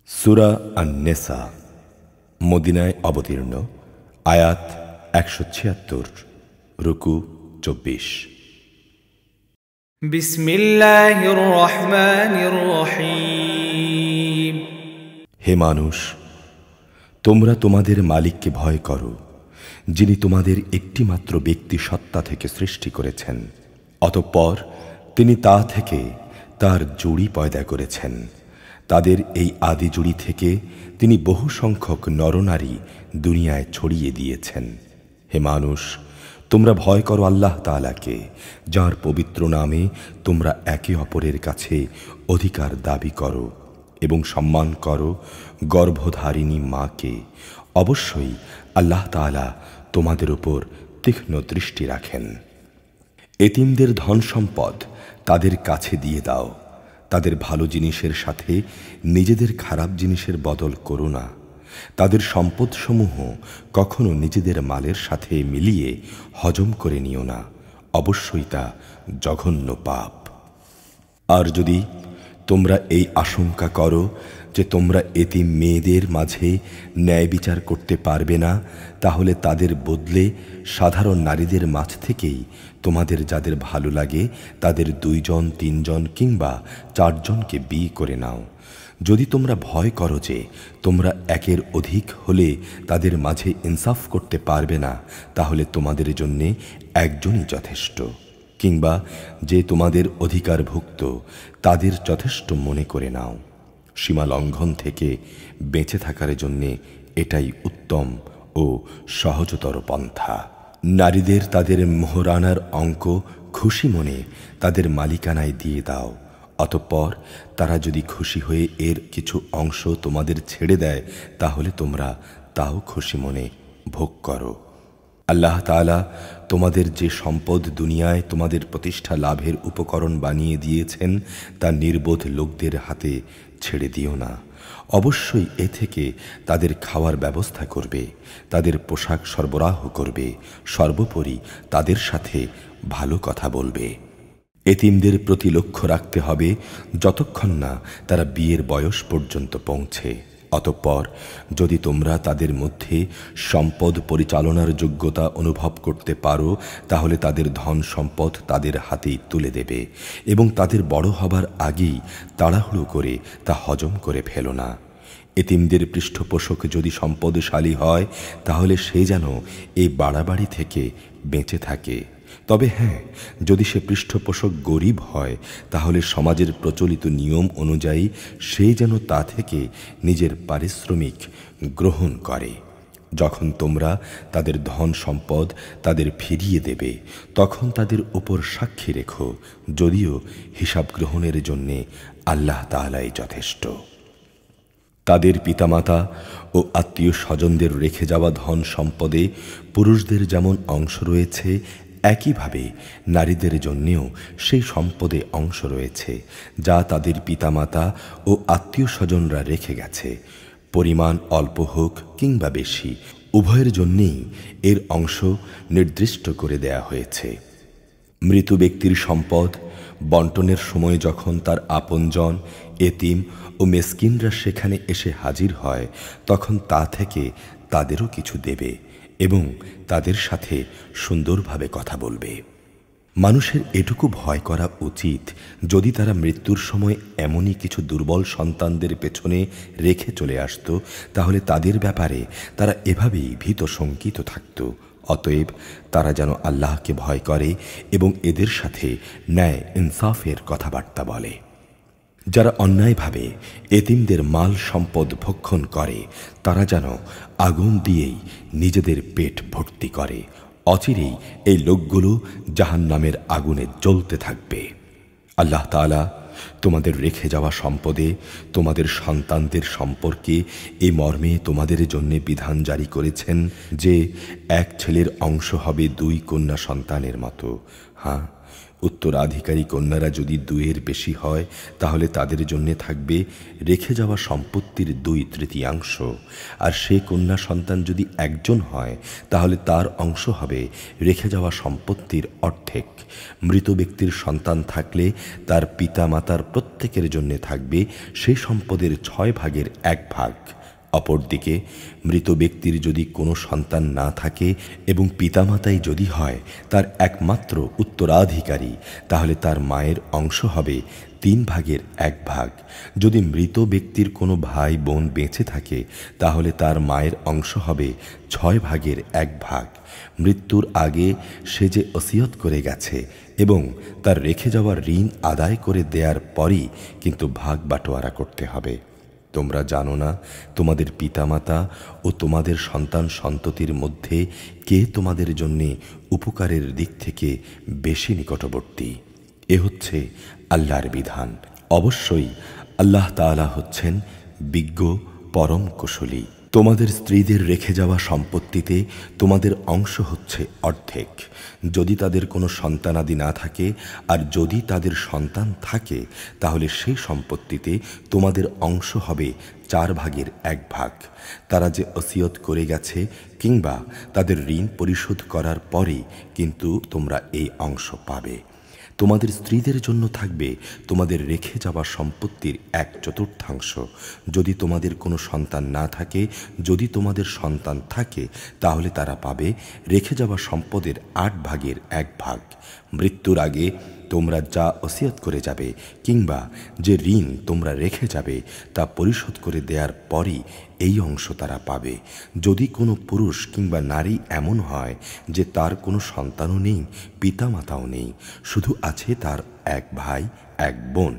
সূরা আন-নিসা মদিনায় অবতীর্ণ, আয়াত ১৭৬, রুকু ২৪। বিসমিল্লাহির রহমানির রহিম। হে মানুষ, তোমরা তোমাদের মালিককে ভয় করো, যিনি তোমাদের একটিমাত্র ব্যক্তি সত্তা থেকে সৃষ্টি করেছেন, অতঃপর তিনি তা থেকে তার জুড়ি পয়দা করেছেন। তাদের এই আদি জুড়ি থেকে তিনি বহু সংখ্যক নরনারী দুনিয়ায় ছড়িয়ে দিয়েছেন। হে মানুষ, তোমরা ভয় করো আল্লাহ তাআলাকে, যার পবিত্র নামে তোমরা একে অপরের কাছে অধিকার দাবি করো এবং সম্মান করো গর্ভধারিণী মাকে। অবশ্যই আল্লাহ তাআলা তোমাদের উপর তীক্ষ্ণ দৃষ্টি রাখেন। এতিমদের ধন সম্পদ তাদের কাছে দিয়ে দাও, তাদের ভালো জিনিসের সাথে নিজেদের খারাপ জিনিসের বদল করো না। তাদের সম্পদসমূহ কখনো নিজেদের মালের সাথে মিলিয়ে হজম করে নিও না, অবশ্যই তা জঘন্য পাপ। আর যদি তোমরা এই আশঙ্কা করো যে তোমরা এতিম মেয়েদের মাঝে ন্যায় বিচার করতে পারবে না, তাহলে তাদের বদলে সাধারণ নারীদের মাঝ থেকেই তোমাদের যাদের ভালো লাগে তাদের 2 জন 3 জন কিংবা 4 জনকে বিয়ে করে নাও। যদি তোমরা ভয় করো যে তোমরা একের অধিক হলে তাদের মাঝে ইনসাফ করতে পারবে না, তাহলে তোমাদের জন্যে একজনই যথেষ্ট, কিংবা যে তোমাদের অধিকারভুক্ত তাদের যথেষ্ট মনে করে নাও। সীমা লঙ্ঘন থেকে বেঁচে থাকার জন্যে এটাই উত্তম ও সহজতর পন্থা। নারীদের তাদের মোহরানার অঙ্ক খুশি মনে তাদের মালিকানায় দিয়ে দাও, অতঃপর তারা যদি খুশি হয়ে এর কিছু অংশ তোমাদের ছেড়ে দেয়, তাহলে তোমরা তাও খুশি মনে ভোগ করো। আল্লাহ তাআলা তোমাদের যে সম্পদ দুনিয়ায় তোমাদের প্রতিষ্ঠা লাভের উপকরণ বানিয়ে দিয়েছেন, তা নির্বোধ লোকদের হাতে ছেড়ে দিও না। অবশ্যই এ থেকে তাদের খাওয়ার ব্যবস্থা করবে, তাদের পোশাক সরবরাহ করবে, সর্বোপরি তাদের সাথে ভালো কথা বলবে। এতিমদের প্রতি লক্ষ্য রাখতে হবে যতক্ষণ না তারা বিয়ের বয়স পর্যন্ত পৌঁছে। অতঃপর যদি তোমরা তাদের মধ্যে সম্পদ পরিচালনার যোগ্যতা অনুভব করতে পারো, তাহলে তাদের ধন সম্পদ তাদের হাতেই তুলে দেবে এবং তাদের বড় হবার আগেই তাড়াহুড়ো করে তা হজম করে ফেলো না। এতিমদের পৃষ্ঠপোষক যদি সম্পদশালী হয়, তাহলে সে যেন এই বাড়াবাড়ি থেকে বেঁচে থাকে। তবে হ্যাঁ, যদি সে পৃষ্ঠপোষক গরিব হয়, তাহলে সমাজের প্রচলিত নিয়ম অনুযায়ী সে যেন তা থেকে নিজের পারিশ্রমিক গ্রহণ করে। যখন তোমরা তাদের ধন সম্পদ তাদের ফিরিয়ে দেবে, তখন তাদের উপর সাক্ষী রেখো, যদিও হিসাব গ্রহণের জন্যে আল্লাহ তাআলাই যথেষ্ট। তাদের পিতামাতা ও আত্মীয় স্বজনদের রেখে যাওয়া ধন সম্পদে পুরুষদের যেমন অংশ রয়েছে, একইভাবে নারীদের জন্যেও সেই সম্পদে অংশ রয়েছে যা তাদের পিতামাতা ও আত্মীয় স্বজনরা রেখে গেছে। পরিমাণ অল্প হোক কিংবা বেশি, উভয়ের জন্যেই এর অংশ নির্দিষ্ট করে দেয়া হয়েছে। মৃত ব্যক্তির সম্পদ বন্টনের সময় যখন তার আপনজন, এতিম ও মেসকিনরা সেখানে এসে হাজির হয়, তখন তা থেকে তাদেরও কিছু দেবে এবং তাদের সাথে সুন্দরভাবে কথা বলবে। মানুষের এটুকু ভয় করা উচিত, যদি তারা মৃত্যুর সময় এমনই কিছু দুর্বল সন্তানদের পেছনে রেখে চলে আসত, তাহলে তাদের ব্যাপারে তারা এভাবেই ভীত শঙ্কিত থাকত। অতএব তারা যেন আল্লাহকে ভয় করে এবং এদের সাথে ন্যায় ইনসাফের কথাবার্তা বলে। যারা অন্যায়ভাবে এতিমদের মাল সম্পদ ভক্ষণ করে, তারা যেন আগুন দিয়েই নিজেদের পেট ভর্তি করে। অচিরেই এই লোকগুলো জাহান্নামের আগুনে জ্বলতে থাকবে। আল্লাহ তাআলা তোমাদের রেখে যাওয়া সম্পদে তোমাদের সন্তানদের সম্পর্কে এই মর্মে তোমাদের জন্য বিধান জারি করেছেন যে এক ছেলের অংশ হবে 2 কন্যা সন্তানের মতো। হ্যাঁ, উত্তরাধিকারী কন্যারা যদি 2-এর বেশি হয় তাহলে তাদের জন্য থাকবে রেখে যাওয়া সম্পত্তির 2/3, আর সে কন্যা সন্তান যদি একজন হয় তাহলে তার অংশ হবে রেখে যাওয়া সম্পত্তির অর্ধেক। মৃত ব্যক্তির সন্তান থাকলে তার পিতা মাতার প্রত্যেকের জন্য থাকবে সেই সম্পদের 6/1 অপরদিকে মৃত ব্যক্তির যদি কোনো সন্তান না থাকে এবং পিতামাতাই যদি হয় তার একমাত্র উত্তরাধিকারী, তাহলে তার মায়ের অংশ হবে 3/1। যদি মৃত ব্যক্তির কোনো ভাই বোন বেঁচে থাকে তাহলে তার মায়ের অংশ হবে 6/1। মৃত্যুর আগে সে যে ওসিয়ত করে গেছে এবং তার রেখে যাওয়া ঋণ আদায় করে দেওয়ার পরই কিন্তু ভাগ বাটোয়ারা করতে হবে। তোমরা জানো না তোমাদের পিতামাতা ও তোমাদের সন্তান সন্ততির মধ্যে কে তোমাদের জন্য উপকারের দিক থেকে বেশি নিকটবর্তী। এ হচ্ছে আল্লাহর বিধান। অবশ্যই আল্লাহ তাআলা হচ্ছেন বিজ্ঞ পরম কুশলী। তোমাদের স্ত্রীদের রেখে যাওয়া সম্পত্তিতে তোমাদের অংশ হচ্ছে অর্ধেক যদি তাদের কোনো সন্তানাদি না থাকে, আর যদি তাদের সন্তান থাকে তাহলে সেই সম্পত্তিতে তোমাদের অংশ হবে 4/1। তারা যে ওসিয়ত করে গেছে কিংবা তাদের ঋণ পরিশোধ করার পরে কিন্তু তোমরা এই অংশ পাবে। তোমাদের স্ত্রীদের জন্য থাকবে তোমাদের রেখে যাওয়া সম্পত্তির 1/4 যদি তোমাদের কোনো সন্তান না থাকে। যদি তোমাদের সন্তান থাকে তাহলে তারা পাবে রেখে যাওয়া সম্পদের 8/1। মৃত্যুর আগে তোমরা যা ওসিয়ত করে যাবে কিংবা যে ঋণ তোমরা রেখে যাবে তা পরিশোধ করে দেওয়ার পরই এই অংশ তারা পাবে। যদি কোনো পুরুষ কিংবা নারী এমন হয় যে তার কোনো সন্তানও নেই, পিতামাতাও নেই, শুধু আছে তার 1 ভাই 1 বোন,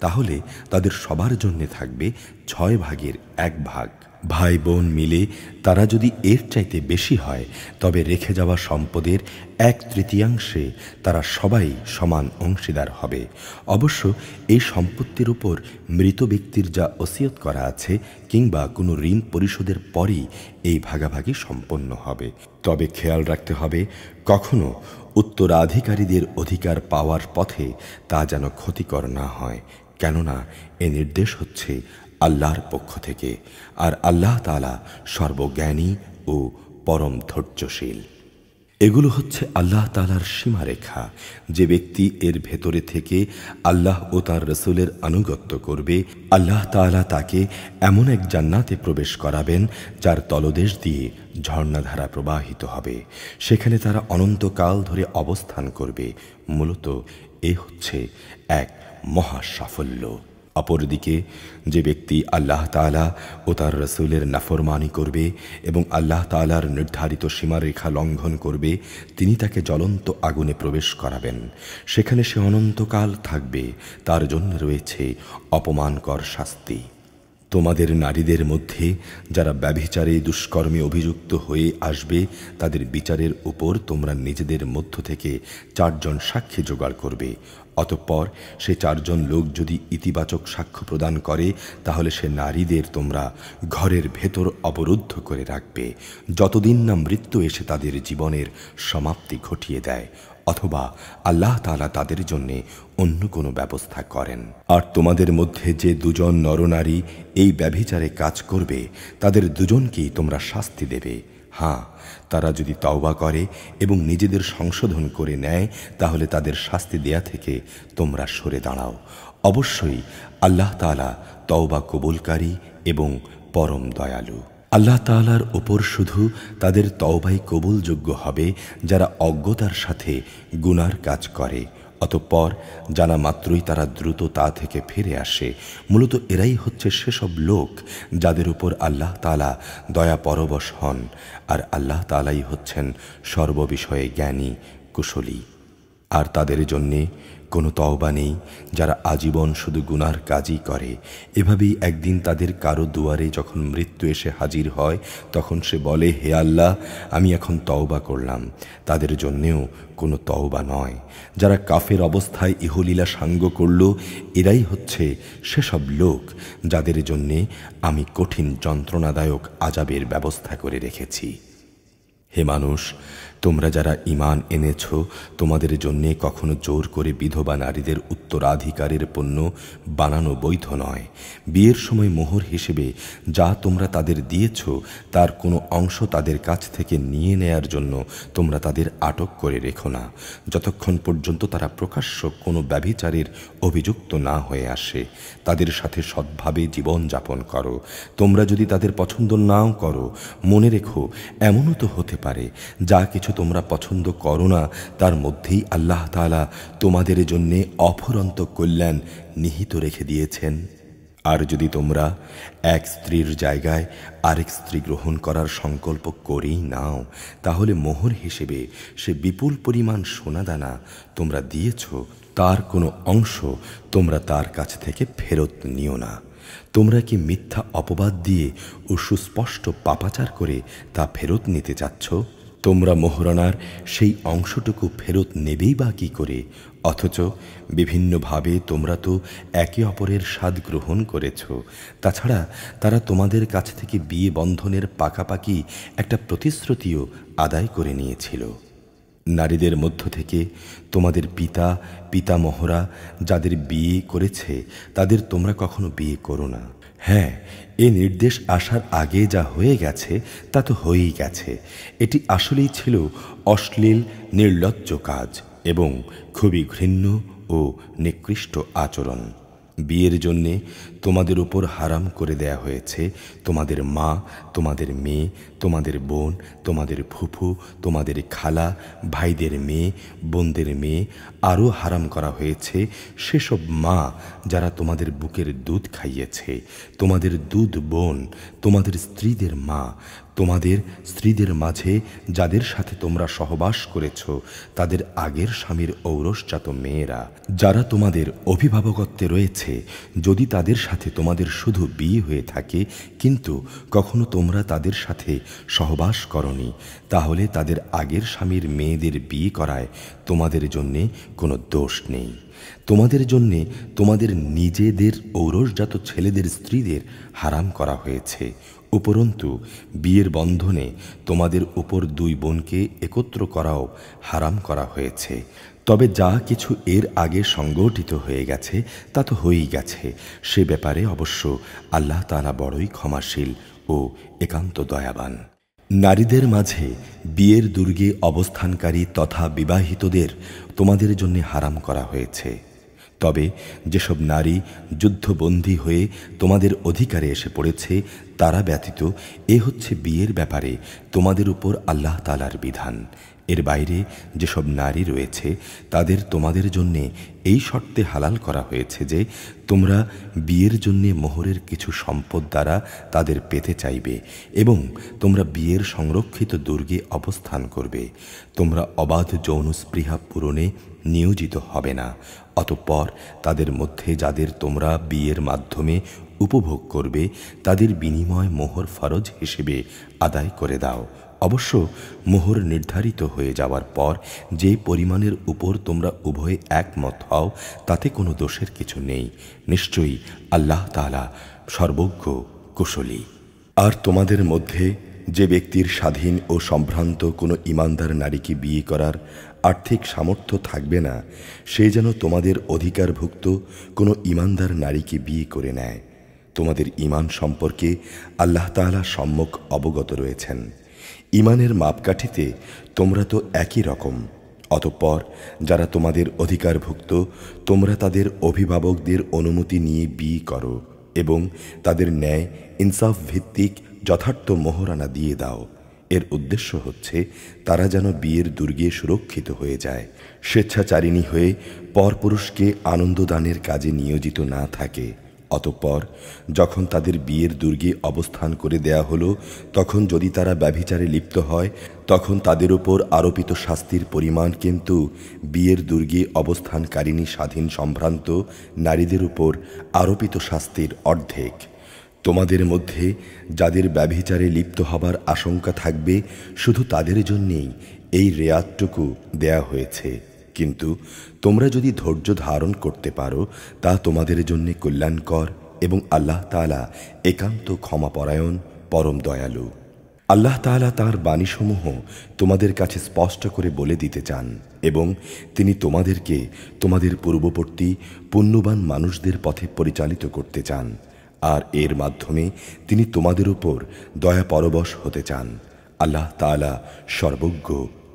তাহলে তাদের সবার জন্য থাকবে 6/1। ভাই বোন মিলে তারা যদি এর চাইতে বেশি হয় তবে রেখে যাওয়া সম্পদের 1/3 তারা সবাই সমান অংশীদার হবে। অবশ্য এই সম্পত্তির উপর মৃত ব্যক্তির যা ওসিয়ত করা আছে কিংবা কোনো ঋণ পরিশোধের পরই এই ভাগাভাগি সম্পন্ন হবে। তবে খেয়াল রাখতে হবে কখনো উত্তরাধিকারীদের অধিকার পাওয়ার পথে তা যেন ক্ষতিকর না হয়, কেননা এ নির্দেশ হচ্ছে আল্লাহর পক্ষ থেকে, আর আল্লাহ তাআলা সর্বজ্ঞানী ও পরম ধৈর্যশীল। এগুলো হচ্ছে আল্লাহ তাআলার সীমারেখা। যে ব্যক্তি এর ভেতরে থেকে আল্লাহ ও তার রাসূলের আনুগত্য করবে, আল্লাহ তাআলা তাকে এমন এক জান্নাতে প্রবেশ করাবেন যার তলদেশ দিয়ে ঝর্ণাধারা প্রবাহিত হবে। সেখানে তারা অনন্তকাল ধরে অবস্থান করবে। মূলত এ হচ্ছে এক মহা সাফল্য। অপরদিকে যে ব্যক্তি আল্লাহ তাআলা ও তার রাসূলের নাফরমানি করবে এবং আল্লাহ তাআলার নির্ধারিত সীমারেখা লঙ্ঘন করবে, তিনি তাকে জ্বলন্ত আগুনে প্রবেশ করাবেন। সেখানে সে অনন্তকাল থাকবে। তার জন্য রয়েছে অপমানকর শাস্তি। তোমাদের নারীদের মধ্যে যারা ব্যভিচারে দুষ্কর্মে অভিযুক্ত হয়ে আসবে তাদের বিচারের উপর তোমরা নিজেদের মধ্য থেকে 4 জন সাক্ষী জোগাড় করবে। অতঃপর সে 4 জন লোক যদি ইতিবাচক সাক্ষ্য প্রদান করে তাহলে সে নারীদের তোমরা ঘরের ভেতর অবরুদ্ধ করে রাখবে যতদিন না মৃত্যু এসে তাদের জীবনের সমাপ্তি ঘটিয়ে দেয়, অথবা আল্লাহ তাআলা তাদের জন্য অন্য কোনো ব্যবস্থা করেন। আর তোমাদের মধ্যে যে 2 জন নরনারী এই ব্যভিচারে কাজ করবে তাদের 2 জনকেই তোমরা শাস্তি দেবে। হ্যাঁ, তারা যদি তওবা করে এবং নিজেদের সংশোধন করে নেয় তাহলে তাদের শাস্তি দেয়া থেকে তোমরা সরে দাঁড়াও। অবশ্যই আল্লাহ তাআলা তওবা কবুলকারী এবং পরম দয়ালু। আল্লাহ তাআলার ওপর শুধু তাদের তওবাই কবুলযোগ্য হবে যারা অজ্ঞতার সাথে গুনার কাজ করে, অতঃপর জানা মাত্রই তারা দ্রুত তা থেকে ফিরে আসে। মূলত এরাই হচ্ছে সেসব লোক যাদের উপর আল্লাহ তাআলা দয়া পরবশ হন, আর আল্লাহ তাআলাই হচ্ছেন সর্ববিষয়ে জ্ঞানী কুশলী। আর তাদের জন্যে কোনো তওবা নেই যারা আজীবন শুধু গুনার কাজই করে। এভাবেই একদিন তাদের কারো দুয়ারে যখন মৃত্যু এসে হাজির হয় তখন সে বলে, হে আল্লাহ, আমি এখন তওবা করলাম। তাদের জন্যেও কোনো তওবা নয়। যারা কাফের অবস্থায় ইহলীলা সাঙ্গ করল, এরাই হচ্ছে সেসব লোক যাদের জন্যে আমি কঠিন যন্ত্রণাদায়ক আযাবের ব্যবস্থা করে রেখেছি। হে মানুষ, তোমরা যারা ঈমান এনেছ, তোমাদের জন্যে কখনো জোর করে বিধবা নারীদের উত্তরাধিকারের পণ্য বানানো বৈধ নয়। বিয়ের সময় মোহর হিসেবে যা তোমরা তাদের দিয়েছ তার কোনো অংশ তাদের কাছ থেকে নিয়ে নেয়ার জন্য তোমরা তাদের আটক করে রেখো না, যতক্ষণ পর্যন্ত তারা প্রকাশ্য কোনো ব্যভিচারের অভিযুক্ত না হয়ে আসে। তাদের সাথে সৎভাবে জীবন যাপন করো। তোমরা যদি তাদের পছন্দ নাও করো, মনে রেখো এমনও তো হতে পারে যা কিছু তোমরা পছন্দ করো না তার মধ্যেই আল্লাহ তাআলা তোমাদের জন্যে অফুরন্ত কল্যাণ নিহিত রেখে দিয়েছেন। আর যদি তোমরা এক স্ত্রীর জায়গায় আরেক স্ত্রী গ্রহণ করার সংকল্প করেই নাও, তাহলে মোহর হিসেবে সে বিপুল পরিমাণ সোনাদানা তোমরা দিয়েছ, তার কোনো অংশ তোমরা তার কাছ থেকে ফেরত নিও না। তোমরা কি মিথ্যা অপবাদ দিয়ে ও সুস্পষ্ট পাপাচার করে তা ফেরত নিতে চাচ্ছ? তোমরা মোহরানার সেই অংশটুকু ফেরত নেবেই বা কী করে? অথচ বিভিন্নভাবে তোমরা তো একে অপরের স্বাদ গ্রহণ করেছ। তাছাড়া তারা তোমাদের কাছ থেকে বিয়ে বন্ধনের পাকাপাকি একটা প্রতিশ্রুতিও আদায় করে নিয়েছিল। নারীদের মধ্য থেকে তোমাদের পিতামহরা যাদের বিয়ে করেছে তাদের তোমরা কখনো বিয়ে করো না। হ্যাঁ, এ নির্দেশ আসার আগে যা হয়ে গেছে তা তো হয়েই গেছে। এটি আসলেই ছিল অশ্লীল নির্লজ্জ কাজ এবং খুবই ঘৃণ্য ও নিকৃষ্ট আচরণ। বিয়ের জন্যে তোমাদের উপর হারাম করে দেয়া হয়েছে তোমাদের মা, তোমাদের মেয়ে, তোমাদের বোন, তোমাদের ফুফু, তোমাদের খালা, ভাইদের মেয়ে, বোনদের মেয়ে। আরও হারাম করা হয়েছে সেসব মা যারা তোমাদের বুকের দুধ খাইয়েছে, তোমাদের দুধ বোন, তোমাদের স্ত্রীদের মা, তোমাদের স্ত্রীদের মাঝে যাদের সাথে তোমরা সহবাস করেছ তাদের আগের স্বামীর ঔরসজাত মেয়েরা, যারা তোমাদের অভিভাবকত্বে রয়েছে, যদি তাদের সাথে তোমাদের শুধু বিয়ে হয়ে থাকে কিন্তু কখনো তোমরা তাদের সাথে সহবাস করনি, তাহলে তাদের আগের স্বামীর মেয়েদের বিয়ে করায় তোমাদের জন্যে কোনো দোষ নেই। তোমাদের জন্যে তোমাদের নিজেদের ঔরসজাত ছেলেদের স্ত্রীদের হারাম করা হয়েছে। উপরন্তু বিয়ের বন্ধনে তোমাদের উপর দুই বোনকে একত্র করাও হারাম করা হয়েছে। তবে যা কিছু এর আগে সংগঠিত হয়ে গেছে তা তো হয়েই গেছে। সে ব্যাপারে অবশ্য আল্লাহ তাআলা বড়ই ক্ষমাশীল ও একান্ত দয়াবান। নারীদের মাঝে বিয়ের দুর্গে অবস্থানকারী তথা বিবাহিতদের তোমাদের জন্য হারাম করা হয়েছে। তবে যেসব নারী যুদ্ধবন্দী হয়ে তোমাদের অধিকারে এসে পড়েছে তারা ব্যতীত এ হচ্ছে বিয়ের ব্যাপারে তোমাদের উপর আল্লাহ তাআলার বিধান। এর বাইরে যেসব নারী রয়েছে তাদের তোমাদের জন্যে এই শর্তে হালাল করা হয়েছে যে তোমরা বিয়ের জন্যে মোহরের কিছু সম্পদ দ্বারা তাদের পেতে চাইবে এবং তোমরা বিয়ের সংরক্ষিত দুর্গে অবস্থান করবে। তোমরা অবাধ যৌন স্পৃহা পূরণে নিয়োজিত হবে না। অতঃপর তাদের মধ্যে যাদের তোমরা বিয়ের মাধ্যমে উপভোগ করবে তাদের বিনিময় মোহর ফরজ হিসেবে আদায় করে দাও। অবশ্য মোহর নির্ধারিত হয়ে যাওয়ার পর যে পরিমাণের উপর তোমরা উভয়ে একমত হও তাতে কোনো দোষের কিছু নেই। নিশ্চয়ই আল্লাহ তাআলা সর্বজ্ঞ কুশলী। আর তোমাদের মধ্যে যে ব্যক্তির স্বাধীন ও সম্ভ্রান্ত কোনো ঈমানদার নারীকে বিয়ে করার আর্থিক সামর্থ্য থাকবে না, সে যেন তোমাদের অধিকারভুক্ত কোনো ঈমানদার নারীকে বিয়ে করে নেয়। তোমাদের ঈমান সম্পর্কে আল্লাহ তাআলা সম্যক অবগত রয়েছেন। ঈমানের মাপকাঠিতে তোমরা তো একই রকম। অতঃপর যারা তোমাদের অধিকারভুক্ত তোমরা তাদের অভিভাবকদের অনুমতি নিয়ে বিয়ে করো এবং তাদের ন্যায় ইনসাফ ভিত্তিক যথার্থ মোহরানা দিয়ে দাও। এর উদ্দেশ্য হচ্ছে তারা যেন বিয়ের দুর্গে সুরক্ষিত হয়ে যায়, স্বেচ্ছাচারিণী হয়ে পরপুরুষকে আনন্দদানের কাজে নিয়োজিত না থাকে। অতঃপর যখন তাদের বিয়ের দুর্গে অবস্থান করে দেয়া হলো তখন যদি তারা ব্যভিচারে লিপ্ত হয় তখন তাদের উপর আরোপিত শাস্তির পরিমাণ কিন্তু বিয়ের দুর্গে অবস্থানকারিণী স্বাধীন সম্ভ্রান্ত নারীদের উপর আরোপিত শাস্তির অর্ধেক। তোমাদের মধ্যে যাদের ব্যভিচারে লিপ্ত হবার আশঙ্কা থাকবে শুধু তাদের জন্যেই এই রেয়াতটুকু দেয়া হয়েছে, কিন্তু তোমরা যদি ধৈর্য ধারণ করতে পারো তা তোমাদের জন্য কল্যাণকর এবং আল্লাহ তাআলা একান্ত ক্ষমাপরায়ণ পরম দয়ালু। আল্লাহ তাআলা তাঁর বাণীসমূহ তোমাদের কাছে স্পষ্ট করে বলে দিতে চান এবং তিনি তোমাদেরকে তোমাদের পূর্ববর্তী পুণ্যবান মানুষদের পথে পরিচালিত করতে চান, আর এর মাধ্যমে তিনি তোমাদের উপর দয়া পরবশ হতে চান। আল্লাহ তাআলা সর্বজ্ঞ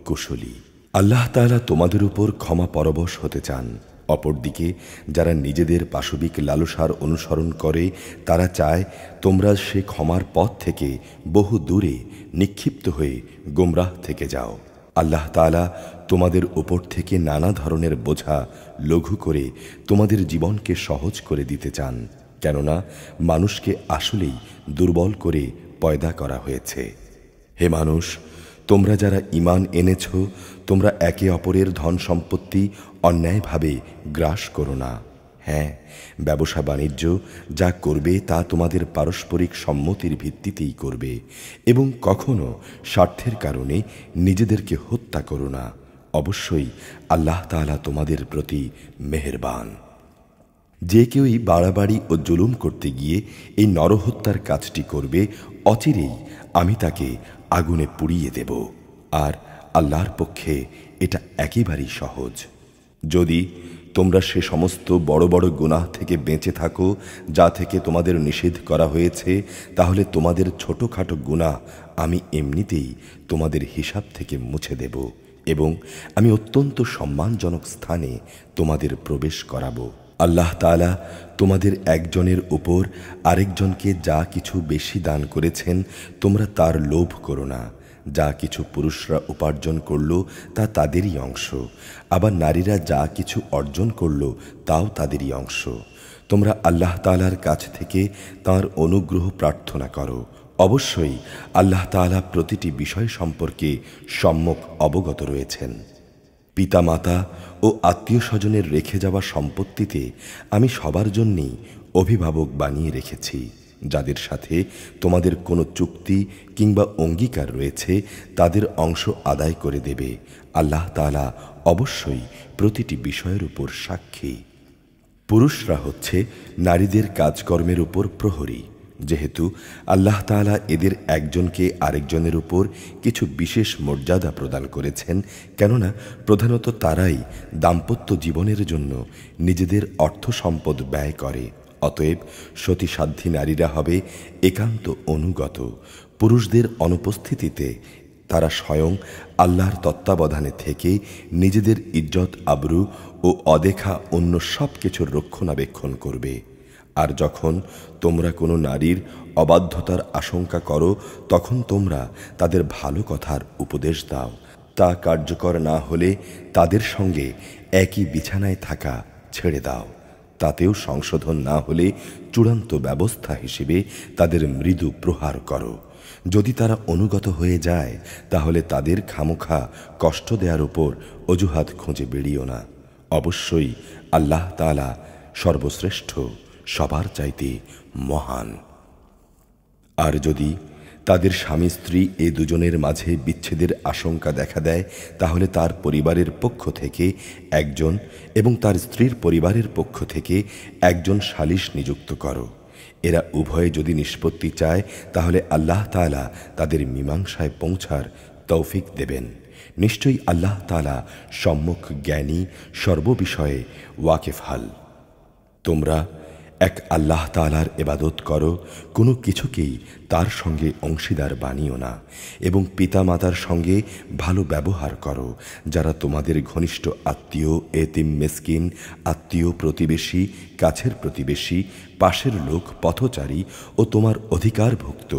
কুশলী। আল্লাহ তাআলা তোমাদের উপর ক্ষমা পরবশ হতে চান। অপরদিকে যারা নিজেদের পাশবিক লালসার অনুসরণ করে তারা চায় তোমরা সে ক্ষমার পথ থেকে বহু দূরে নিক্ষিপ্ত হয়ে গোমরাহ থেকে যাও। আল্লাহ তাআলা তোমাদের উপর থেকে নানা ধরনের বোঝা লঘু করে তোমাদের জীবনকে সহজ করে দিতে চান, কেননা মানুষকে আসলেই দুর্বল করে পয়দা করা হয়েছে। হে মানুষ, তোমরা যারা ঈমান এনেছ, তোমরা একে অপরের ধন সম্পত্তি অন্যায়ভাবে গ্রাস করো না। হ্যাঁ, ব্যবসা বাণিজ্য যা করবে তা তোমাদের পারস্পরিক সম্মতির ভিত্তিতেই করবে এবং কখনো স্বার্থের কারণে নিজেদেরকে হত্যা করো না। অবশ্যই আল্লাহ তাআলা তোমাদের প্রতি মেহেরবান। যে কেউই বাড়াবাড়ি ও জুলুম করতে গিয়ে এই নরহত্যার কাজটি করবে, অচিরেই আমি তাকে আগুনে পুড়িয়ে দেব, আর আল্লাহর পক্ষে এটা একেবারেই সহজ। যদি তোমরা সে সমস্ত বড় বড় গুনাহ থেকে বেঁচে থাকো যা থেকে তোমাদের নিষেধ করা হয়েছে, তাহলে তোমাদের ছোটখাটো গুনাহ আমি এমনিতেই তোমাদের হিসাব থেকে মুছে দেব এবং আমি অত্যন্ত সম্মানজনক স্থানে তোমাদের প্রবেশ করাবো। আল্লাহ তাআলা তোমাদের একজনের উপর আরেকজনকে যা কিছু বেশি দান করেছেন তোমরা তার লোভ করো না। যা কিছু পুরুষরা উপার্জন করল তা তাদেরই অংশ, আবার নারীরা যা কিছু অর্জন করল তাও তাদেরই অংশ। তোমরা আল্লাহ তাআলার কাছ থেকে তাঁর অনুগ্রহ প্রার্থনা করো। অবশ্যই আল্লাহ তাআলা প্রতিটি বিষয় সম্পর্কে সম্যক অবগত রয়েছেন। পিতামাতা ও আত্মীয় স্বজনের রেখে যাওয়া সম্পত্তিতে আমি সবার জন্যই অভিভাবক বানিয়ে রেখেছি। যাদের সাথে তোমাদের কোনো চুক্তি কিংবা অঙ্গীকার রয়েছে তাদের অংশ আদায় করে দেবে। আল্লাহ তাআলা অবশ্যই প্রতিটি বিষয়ের উপর সাক্ষী। পুরুষরা হচ্ছে নারীদের কাজকর্মের উপর প্রহরী। যেহেতু আল্লাহ তাআলা এদের একজনকে আরেকজনের উপর কিছু বিশেষ মর্যাদা প্রদান করেছেন, কেননা প্রধানত তারাই দাম্পত্য জীবনের জন্য নিজেদের অর্থ সম্পদ ব্যয় করে। অতএব সতীসাধ্যী নারীরা হবে একান্ত অনুগত। পুরুষদের অনুপস্থিতিতে তারা স্বয়ং আল্লাহর তত্ত্বাবধানে থেকে নিজেদের ইজ্জত আবরু ও অদেখা অন্য সব কিছুর রক্ষণাবেক্ষণ করবে। আর যখন তোমরা কোনো নারীর অবাধ্যতার আশঙ্কা করো তখন তোমরা তাদের ভালো কথার উপদেশ দাও। তা কার্যকর না হলে তাদের সঙ্গে একই বিছানায় থাকা ছেড়ে দাও। তাতেও সংশোধন না হলে চূড়ান্ত ব্যবস্থা হিসেবে তাদের মৃদু প্রহার করো। যদি তারা অনুগত হয়ে যায় তাহলে তাদের খামোখা কষ্ট দেওয়ার উপর অজুহাত খুঁজে বেরিও না। অবশ্যই আল্লাহ তাআলা সর্বশ্রেষ্ঠ, সবার চাইতে মহান। আর যদি তাদের স্বামী স্ত্রী এ দুজনের মাঝে বিচ্ছেদের আশঙ্কা দেখা দেয় তাহলে তার পরিবারের পক্ষ থেকে একজন এবং তার স্ত্রীর পরিবারের পক্ষ থেকে একজন সালিশ নিযুক্ত করো। এরা উভয়ে যদি নিষ্পত্তি চায় তাহলে আল্লাহ তাআলা তাদের মীমাংসায় পৌঁছার তৌফিক দেবেন। নিশ্চয়ই আল্লাহ তাআলা সম্যক জ্ঞানী, সর্ববিষয়ে ওয়াকিফহাল। তোমরা এক আল্লাহ তাআলার ইবাদত করো, কোনো কিছুকেই তার সঙ্গে অংশীদার বানিও না এবং পিতামাতার সঙ্গে ভালো ব্যবহার করো। যারা তোমাদের ঘনিষ্ঠ আত্মীয়, এতিম মিসকিন, আত্মীয়, প্রতিবেশী, কাছের প্রতিবেশী, পাশের লোক, পথচারী ও তোমার অধিকারভুক্ত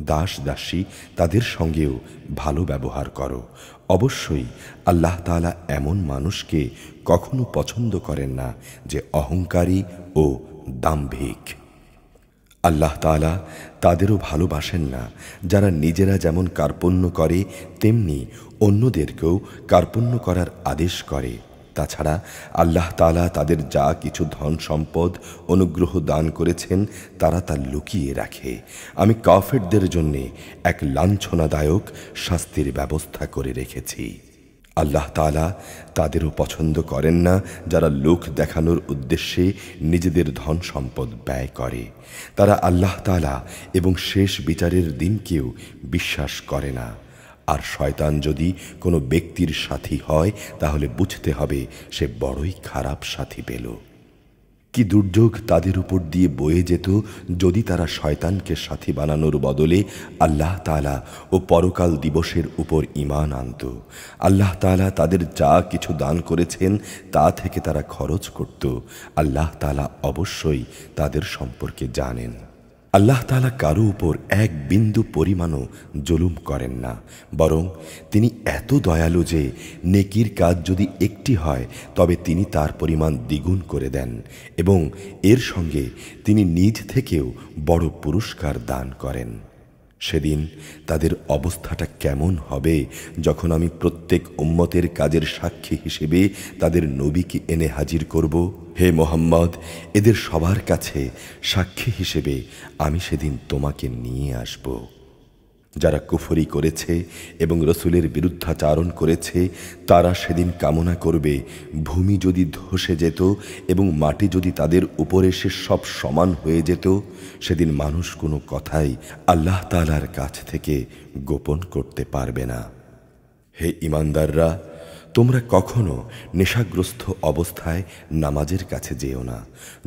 দাস দাসী, তাদের সঙ্গেও ভালো ব্যবহার করো। অবশ্যই আল্লাহ তাআলা এমন মানুষকে কখনো পছন্দ করেন না যে অহংকারী ও দাম্ভিক। আল্লাহ তাআলা তাদেরও ভালোবাসেন না যারা নিজেরা যেমন কার্পণ্য করে তেমনি অন্যদেরকেও কার্পণ্য করার আদেশ করে। তাছাড়া আল্লাহ তাআলা তাদের যা কিছু ধন সম্পদ অনুগ্রহ দান করেছেন তারা তা লুকিয়ে রাখে। আমি কাফেরদের জন্য এক লাঞ্ছনাদায়ক শাস্তির ব্যবস্থা করে রেখেছি। আল্লাহ তাআলা তাদেরও পছন্দ করেন না যারা লোক দেখানোর উদ্দেশ্যে নিজেদের ধন সম্পদ ব্যয় করে। তারা আল্লাহ তাআলা এবং শেষ বিচারের দিনকেও বিশ্বাস করে না। আর শয়তান যদি কোনো ব্যক্তির সাথী হয় তাহলে বুঝতে হবে সে বড়ই খারাপ সাথী পেল। কি দুর্যোগ তাদের উপর দিয়ে বয়ে যেত যদি তারা শয়তানকে সাথী বানানোর বদলে আল্লাহ তাআলা ও পরকাল দিবসের উপর ঈমান আনত। আল্লাহ তাআলা তাদের যা কিছু দান করেছেন তা থেকে তারা খরচ করত। আল্লাহ তাআলা অবশ্যই তাদের সম্পর্কে জানেন। আল্লাহ তাআলা কারো উপর এক বিন্দু পরিমাণও জুলুম করেন না, বরং তিনি এত দয়ালু যে নেকির কাজ যদি একটি হয় তবে তিনি তার পরিমাণ দ্বিগুণ করে দেন এবং এর সঙ্গে তিনি নিজ থেকেও বড় পুরস্কার দান করেন। সেদিন তাদের অবস্থাটা কেমন হবে যখন আমি প্রত্যেক উম্মতের কাজের সাক্ষী হিসেবে তাদের নবীকে এনে হাজির করব। হে মুহাম্মদ, এদের সবার কাছে সাক্ষী হিসেবে আমি সেদিন তোমাকে নিয়ে আসব। যারা কুফরি করেছে এবং রসুলের বিরুদ্ধাচারণ করেছে তারা সেদিন কামনা করবে ভূমি যদি ধসে যেত এবং মাটি যদি তাদের উপরে সে সব সমান হয়ে যেত। সেদিন মানুষ কোনো কথাই আল্লাহ তাআলার কাছ থেকে গোপন করতে পারবে না। হে ঈমানদাররা, তোমরা কখনো নেশাগ্রস্ত অবস্থায় নামাজের কাছে যেও না,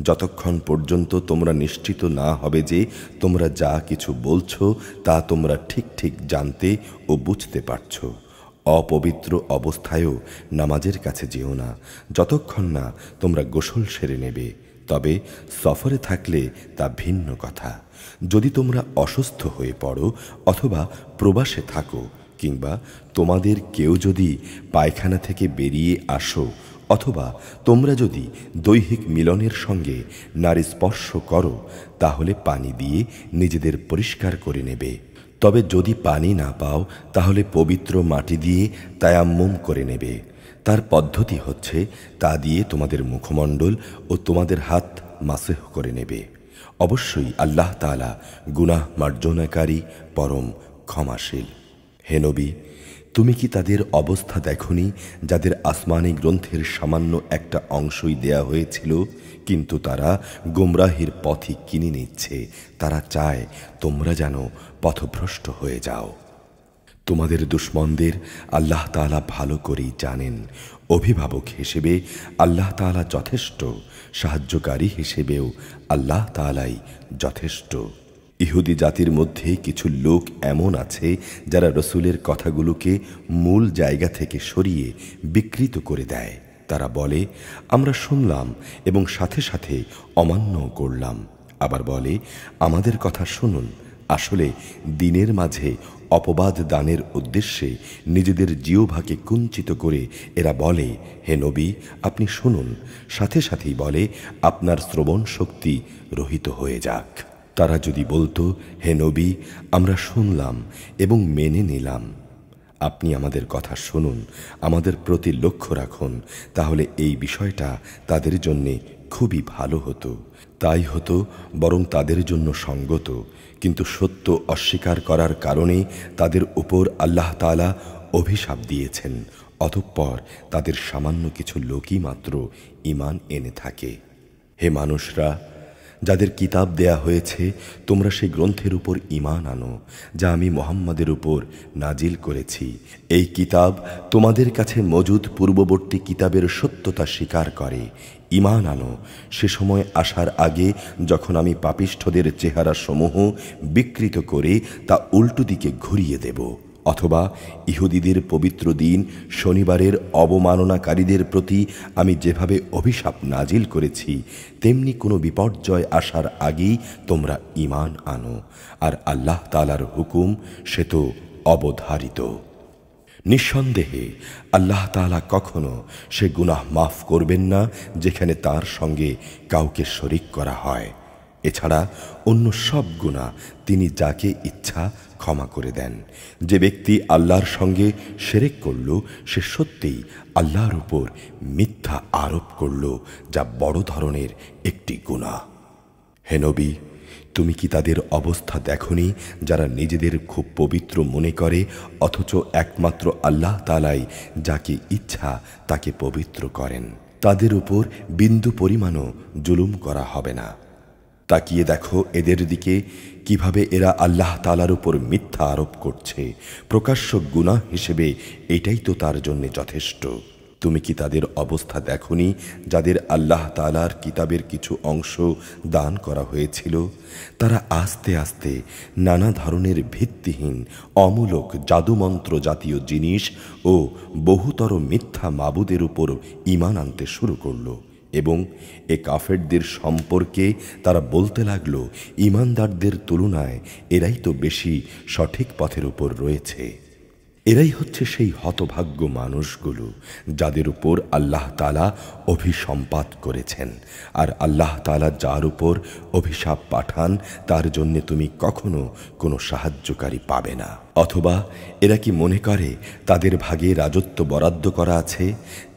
যতক্ষণ পর্যন্ত তোমরা নিশ্চিত না হবে যে তোমরা যা কিছু বলছো তা তোমরা ঠিক ঠিক জানতে ও বুঝতে পারছ। অপবিত্র অবস্থায়ও নামাজের কাছে যেও না, যতক্ষণ না তোমরা গোসল সেরে নেবে। তবে সফরে থাকলে তা ভিন্ন কথা। যদি তোমরা অসুস্থ হয়ে পড়ো অথবা প্রবাসে থাকো কিংবা তোমাদের কেউ যদি পায়খানা থেকে বেরিয়ে আসো অথবা তোমরা যদি দৈহিক মিলনের সঙ্গে নারী স্পর্শ করো তাহলে পানি দিয়ে নিজেদের পরিষ্কার করে নেবে। তবে যদি পানি না পাও তাহলে পবিত্র মাটি দিয়ে তায়াম্মুম করে নেবে। তার পদ্ধতি হচ্ছে তা দিয়ে তোমাদের মুখমণ্ডল ও তোমাদের হাত মাসেহ করে নেবে। অবশ্যই আল্লাহ তাআলা গুনাহ মার্জনাকারী, পরম ক্ষমাশীল। হে নবী, তুমি কি তাদের অবস্থা দেখনি যাদের আসমানি গ্রন্থের সামান্য একটা অংশই দেয়া হয়েছিল, কিন্তু তারা গোমরাহির পথই কিনে নিচ্ছে। তারা চায় তোমরা যেন পথভ্রষ্ট হয়ে যাও। তোমাদের দুশমনদের আল্লাহ তাআলা ভালো করেই জানেন। অভিভাবক হিসেবে আল্লাহ তাআলা যথেষ্ট, সাহায্যকারী হিসেবেও আল্লাহ তাআলাই যথেষ্ট। ইহুদি জাতির মধ্যে কিছু লোক এমন আছে যারা রসুলের কথাগুলোকে মূল জায়গা থেকে সরিয়ে বিকৃত করে দেয়। তারা বলে, আমরা শুনলাম এবং সাথে সাথে অমান্য করলাম। আবার বলে, আমাদের কথা শুনুন। আসলে দিনের মাঝে অপবাদ দানের উদ্দেশ্যে নিজেদের জিহ্বাকে কুঞ্চিত করে এরা বলে, হে নবী, আপনি শুনুন। সাথে সাথেই বলে, আপনার শ্রবণ শক্তি রহিত হয়ে যাক। তারা যদি বলতো, হে নবী, আমরা শুনলাম এবং মেনে নিলাম, আপনি আমাদের কথা শুনুন, আমাদের প্রতি লক্ষ্য রাখুন, তাহলে এই বিষয়টা তাদের জন্যে খুবই ভালো হতো। তাই হতো বরং তাদের জন্য সঙ্গত। কিন্তু সত্য অস্বীকার করার কারণে তাদের উপর আল্লাহ তাআলা অভিশাপ দিয়েছেন। অতঃপর তাদের সামান্য কিছু লোকই মাত্র ঈমান এনে থাকে। হে মানুষরা, যাদের কিতাব দেয়া হয়েছে তোমরা সেই গ্রন্থের উপর ঈমান আনো যা আমি মুহাম্মাদের উপর নাজিল করেছি। এই কিতাব তোমাদের কাছে মজুদ পূর্ববর্তী কিতাবের সত্যতা স্বীকার করে। ঈমান আনো সে সময় আসার আগে যখন আমি পাপিষ্ঠদের চেহারা সমূহ বিকৃত করে তা উল্টো দিকে ঘুরিয়ে দেব, অথবা ইহুদিদের পবিত্র দিন শনিবারের অবমাননাকারীদের প্রতি আমি যেভাবে অভিশাপ নাজিল করেছি তেমনি কোনো বিপর্যয় আসার আগেই তোমরা ঈমান আনো। আর আল্লাহ তাআলার হুকুম সে তো অবধারিত। নিঃসন্দেহে আল্লাহ তাআলা কখনো সে গুনাহ মাফ করবেন না যেখানে তার সঙ্গে কাউকে শরিক করা হয়। এছাড়া অন্য সব গুনাহ তিনি যাকে ইচ্ছা ক্ষমা করে দেন। যে ব্যক্তি আল্লাহর সঙ্গে শিরক করল সে সত্যিই আল্লাহর উপর মিথ্যা আরোপ করল, যা বড় ধরনের একটি গুনাহ। হে নবী, তুমি কি তাদের অবস্থা দেখনি, যারা নিজেদের খুব পবিত্র মনে করে, অথচ একমাত্র আল্লাহ তাআলাই যাকে ইচ্ছা তাকে পবিত্র করেন। তাদের উপর বিন্দু পরিমাণও জুলুম করা হবে না। তাকিয়ে দেখো এদের দিকে, কিভাবে এরা আল্লাহ তাআলার উপর মিথ্যা আরোপ করছে। প্রকাশ্য গুনাহ হিসেবে এটাই তো তার জন্য যথেষ্ট। তুমি কি তাদের অবস্থা দেখনি, যাদের আল্লাহ তাআলার কিতাবের কিছু অংশ দান করা হয়েছিল? তারা আস্তে আস্তে নানা ধরনের ভিত্তিহীন অমূলক জাদুমন্ত্র জাতীয় জিনিস ও বহুতর মিথ্যা মাবুদের উপর ঈমান আনতে শুরু করল, এবং এ কাফেরদের সম্পর্কে তারা বলতে লাগল, ঈমানদারদের তুলনায় এরাই তো বেশি সঠিক পথের উপর রয়েছে। এরাই হচ্ছে সেই হতভাগ্য মানুষগুলো যাদের উপর আল্লাহ তাআলা অভিসম্পাত করেছেন। আর আল্লাহ তাআলা যার উপর অভিশাপ পাঠান তার জন্য তুমি কখনো কোনো সাহায্যকারী পাবে না। অথবা এরা কি মনে করে তাদের ভাগে রাজত্ব বরাদ্দ করা আছে?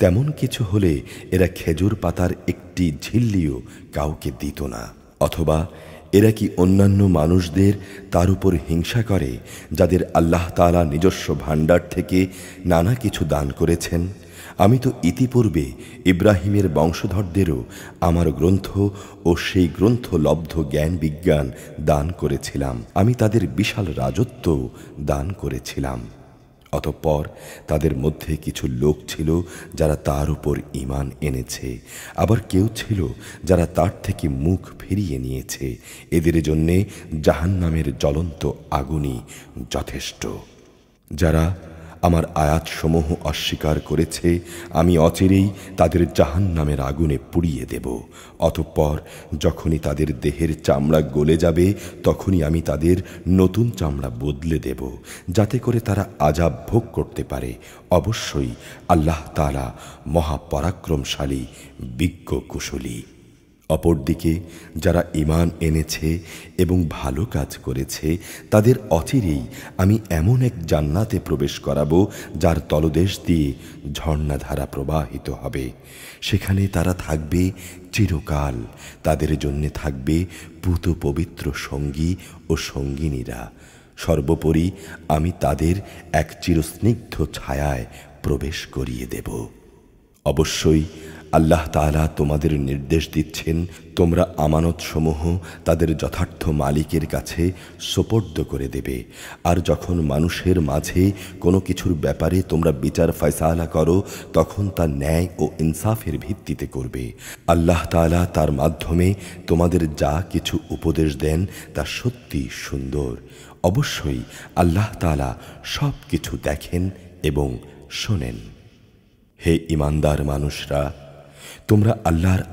তেমন কিছু হলে এরা খেজুর পাতার একটি ঝিল্লিও কাউকে দিত না। অথবা এরা কি অন্যান্য মানুষদের তার উপর হিংসা করে, যাদের আল্লাহ তাআলা নিজস্ব ভাণ্ডার থেকে নানা কিছু দান করেছেন? আমি তো ইতিপূর্বে ইব্রাহিমের বংশধরদেরও আমার গ্রন্থ ও সেই গ্রন্থ লব্ধ জ্ঞান বিজ্ঞান দান করেছিলাম। আমি তাদের বিশাল রাজত্ব দান করেছিলাম। অতঃপর তাদের মধ্যে কিছু লোক ছিল যারা তার উপর ঈমান এনেছে, আবার কেউ ছিল যারা তার থেকে মুখ ফিরিয়ে নিয়েছে। এদের জন্যে জাহান্নামের জ্বলন্ত আগুনই যথেষ্ট। যারা আমার আয়াতসমূহ অস্বীকার করেছে, আমি অচিরেই তাদের জাহান্নামের আগুনে পুড়িয়ে দেব। অতঃপর যখনই তাদের দেহের চামড়া গলে যাবে, তখনই আমি তাদের নতুন চামড়া বদলে দেব, যাতে করে তারা আযাব ভোগ করতে পারে। অবশ্যই আল্লাহ তাআলা মহাপরাক্রমশালী, বিজ্ঞ, কুশলী। অপরদিকে যারা ঈমান এনেছে এবং ভালো কাজ করেছে, তাদের অচিরেই আমি এমন এক জান্নাতে প্রবেশ করাবো যার তলদেশ দিয়ে ঝর্ণাধারা প্রবাহিত হবে। সেখানে তারা থাকবে চিরকাল। তাদের জন্য থাকবে পূত পবিত্র সঙ্গী ও সঙ্গিনীরা। সর্বোপরি আমি তাদের এক চিরস্নিগ্ধ ছায়ায় প্রবেশ করিয়ে দেব। অবশ্যই আল্লাহ তাআলা তোমাদের নির্দেশ দিচ্ছেন, তোমরা আমানতসমূহ তাদের যথার্থ মালিকের কাছে সোপর্দ করে দেবে। আর যখন মানুষের মাঝে কোনো কিছুর ব্যাপারে তোমরা বিচার ফয়সালা করো, তখন তা ন্যায় ও ইনসাফের ভিত্তিতে করবে। আল্লাহ তাআলা তার মাধ্যমে তোমাদের যা কিছু উপদেশ দেন তা সত্যি সুন্দর। অবশ্যই আল্লাহ তাআলা সব কিছু দেখেন এবং শোনেন। হে ঈমানদার মানুষরা, তোমরা আল্লাহর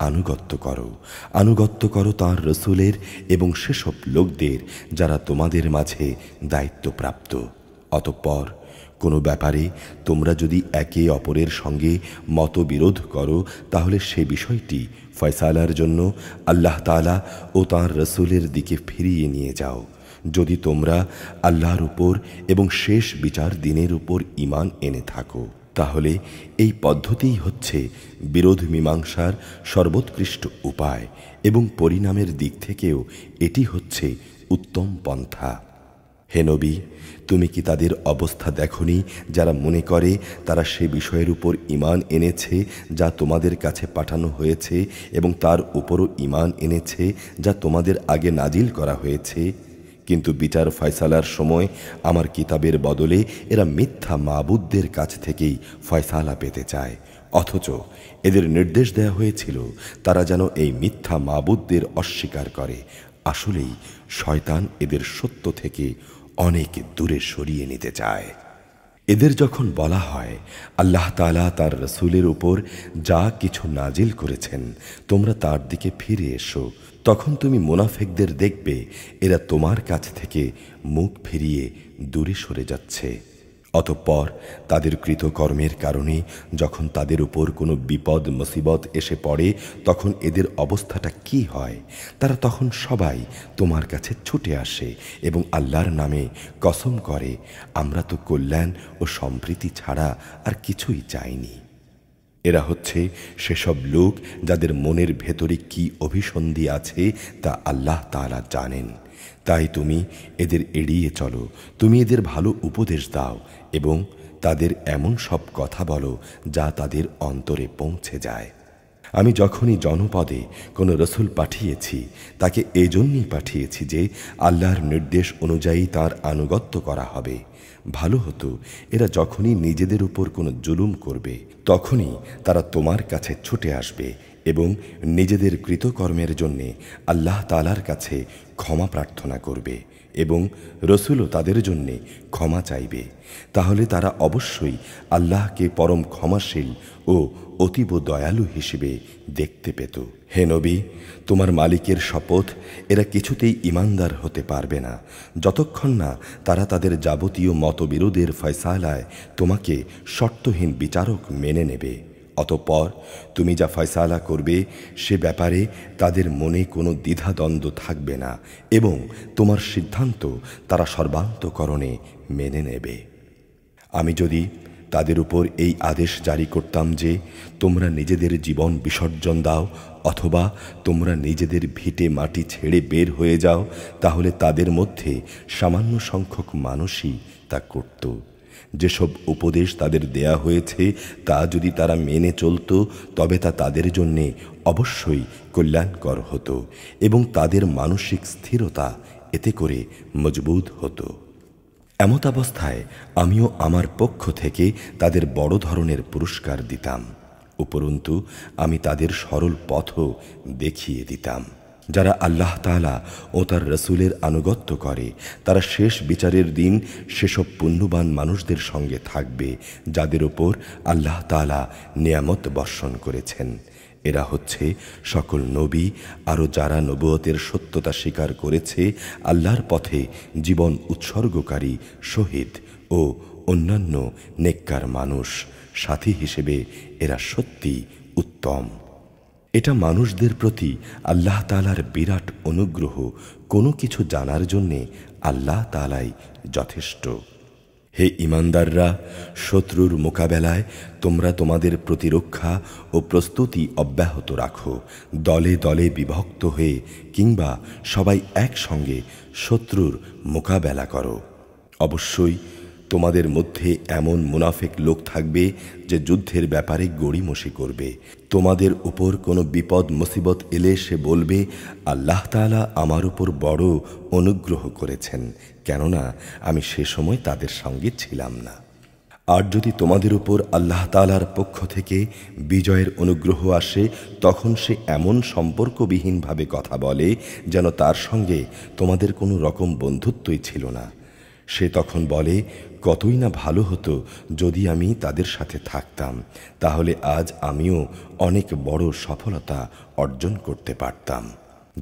আনুগত্য করো তাঁর রসুলের এবং সেসব লোকদের যারা তোমাদের মাঝে দায়িত্বপ্রাপ্ত। অতঃপর কোনো ব্যাপারে তোমরা যদি একে অপরের সঙ্গে মতবিরোধ করো, তাহলে সে বিষয়টি ফয়সালার জন্য আল্লাহ তাআলা ও তাঁর রসুলের দিকে ফিরিয়ে নিয়ে যাও। যদি তোমরা আল্লাহর উপর এবং শেষ বিচার দিনের উপর ঈমান এনে থাকো, তাহলে এই পদ্ধতিই হচ্ছে বিরোধ মীমাংসার সর্বোৎকৃষ্ট উপায়, এবং পরিণামের দিক থেকেও এটি হচ্ছে উত্তম পন্থা। হে নবী, তুমি কি তাদের অবস্থা দেখনি, যারা মনে করে তারা সে বিষয়ের উপর ঈমান এনেছে যা তোমাদের কাছে পাঠানো হয়েছে, এবং তার উপরও ঈমান এনেছে যা তোমাদের আগে নাজিল করা হয়েছে? কিন্তু বিচার ফয়সালার সময় আমার কিতাবের বদলে এরা মিথ্যা মাবুদদের কাছ থেকেই ফয়সালা পেতে চায়। অথচ এদের নির্দেশ দেয়া হয়েছিল তারা যেন এই মিথ্যা মাবুদদের অস্বীকার করে। আসলেই শয়তান এদের সত্য থেকে অনেক দূরে সরিয়ে নিতে চায়। এদের যখন বলা হয়, আল্লাহ তাআলা তার রসুলের উপর যা কিছু নাজিল করেছেন তোমরা তার দিকে ফিরে এসো, তখন তুমি মুনাফিকদের দেখবে এরা তোমার কাছ থেকে মুখ ফিরিয়ে দূরে সরে যাচ্ছে। অতঃপর তাদের কৃতকর্মের কারণে যখন তাদের উপর কোনো বিপদ মুসিবত এসে পড়ে, তখন এদের অবস্থাটা কি হয়? তারা তখন সবাই তোমার কাছে ছুটে আসে এবং আল্লাহর নামে কসম করে, আমরা তো কল্যাণ ও সম্প্রীতি ছাড়া আর কিছুই চাইনি। এরা হচ্ছে সেসব লোক যাদের মনের ভেতরে কি অভিসন্ধি আছে তা আল্লাহ তাআলা জানেন। তাই তুমি এদের এড়িয়ে চলো, তুমি এদের ভালো উপদেশ দাও এবং তাদের এমন সব কথা বলো যা তাদের অন্তরে পৌঁছে যায়। আমি যখনই জনপদে কোনো রসুল পাঠিয়েছি তাকে এজন্যই পাঠিয়েছি যে আল্লাহর নির্দেশ অনুযায়ী তার আনুগত্য করা হবে। ভালো হতো এরা যখনই নিজেদের উপর কোনো জুলুম করবে তখনই তারা তোমার কাছে ছুটে আসবে এবং নিজেদের কৃতকর্মের জন্যে আল্লাহ তাআলার কাছে ক্ষমা প্রার্থনা করবে এবং রসুলও তাদের জন্যে ক্ষমা চাইবে। তাহলে তারা অবশ্যই আল্লাহকে পরম ক্ষমাশীল ও অতীব দয়ালু হিসেবে দেখতে পেত। হে নবী, তোমার মালিকের শপথ, এরা কিছুতেই ঈমানদার হতে পারবে না যতক্ষণ না তারা তাদের যাবতীয় মতবিরোধের ফয়সালায় তোমাকে শর্তহীন বিচারক মেনে নেবে। অতঃপর তুমি যা ফয়সালা করবে সে ব্যাপারে তাদের মনে কোনো দ্বিধাদ্বন্দ্ব থাকবে না এবং তোমার সিদ্ধান্ত তারা সর্বান্তকরণে মেনে নেবে। আমি যদি তাদের উপর এই আদেশ জারি করতাম যে তোমরা নিজেদের জীবন বিসর্জন দাও অথবা তোমরা নিজেদের ভিটে মাটি ছেড়ে বের হয়ে যাও, তাহলে তাদের মধ্যে সামান্য সংখ্যক মানুষই তা করত। যেসব উপদেশ তাদের দেয়া হয়েছে তা যদি তারা মেনে চলত তবে তা তাদের জন্যে অবশ্যই কল্যাণকর হতো এবং তাদের মানসিক স্থিরতা এতে করে মজবুত হতো। এমতাবস্থায় আমিও আমার পক্ষ থেকে তাদের বড় ধরনের পুরস্কার দিতাম, উপরন্তু আমি তাদের সরল পথও দেখিয়ে দিতাম। যারা আল্লাহ তাআলা ও তার রসুলের আনুগত্য করে তারা শেষ বিচারের দিন সেসব পুণ্যবান মানুষদের সঙ্গে থাকবে যাদের ওপর আল্লাহ তাআলা নিয়ামত বর্ষণ করেছেন। এরা হচ্ছে সকল নবী আরও যারা নবুয়তের সত্যতা স্বীকার করেছে, আল্লাহর পথে জীবন উৎসর্গকারী শহীদ ও অন্যান্য নেককার মানুষ। সাথী হিসেবে এরা সত্যি উত্তম। এটা মানুষদের প্রতি আল্লাহ তাআলার বিরাট অনুগ্রহ। কোনো কিছু জানার জন্যে আল্লাহ তাআলাই যথেষ্ট। হে ঈমানদাররা, শত্রুর মোকাবেলায় তোমরা তোমাদের প্রতিরক্ষা ও প্রস্তুতি অব্যাহত রাখো। দলে দলে বিভক্ত হয়ে কিংবা সবাই একসঙ্গে শত্রুর মোকাবেলা করো। অবশ্যই তোমাদের মধ্যে এমন মুনাফিক লোক থাকবে যে যুদ্ধের ব্যাপারে গড়িমসি করবে। তোমাদের উপর কোনো বিপদ মুসিবত এলে সে বলবে, আল্লাহ তাআলা আমার উপর বড় অনুগ্রহ করেছেন, কেননা আমি সে সময় তাদের সঙ্গে ছিলাম না। আর যদি তোমাদের উপর আল্লাহ তাআলার পক্ষ থেকে বিজয়ের অনুগ্রহ আসে তখন সে এমন সম্পর্কবিহীনভাবে কথা বলে যেন তার সঙ্গে তোমাদের কোনো রকম বন্ধুত্বই ছিল না। সে তখন বলে, কতই না ভালো হতো যদি আমি তাদের সাথে থাকতাম, তাহলে আজ আমিও অনেক বড় সফলতা অর্জন করতে পারতাম।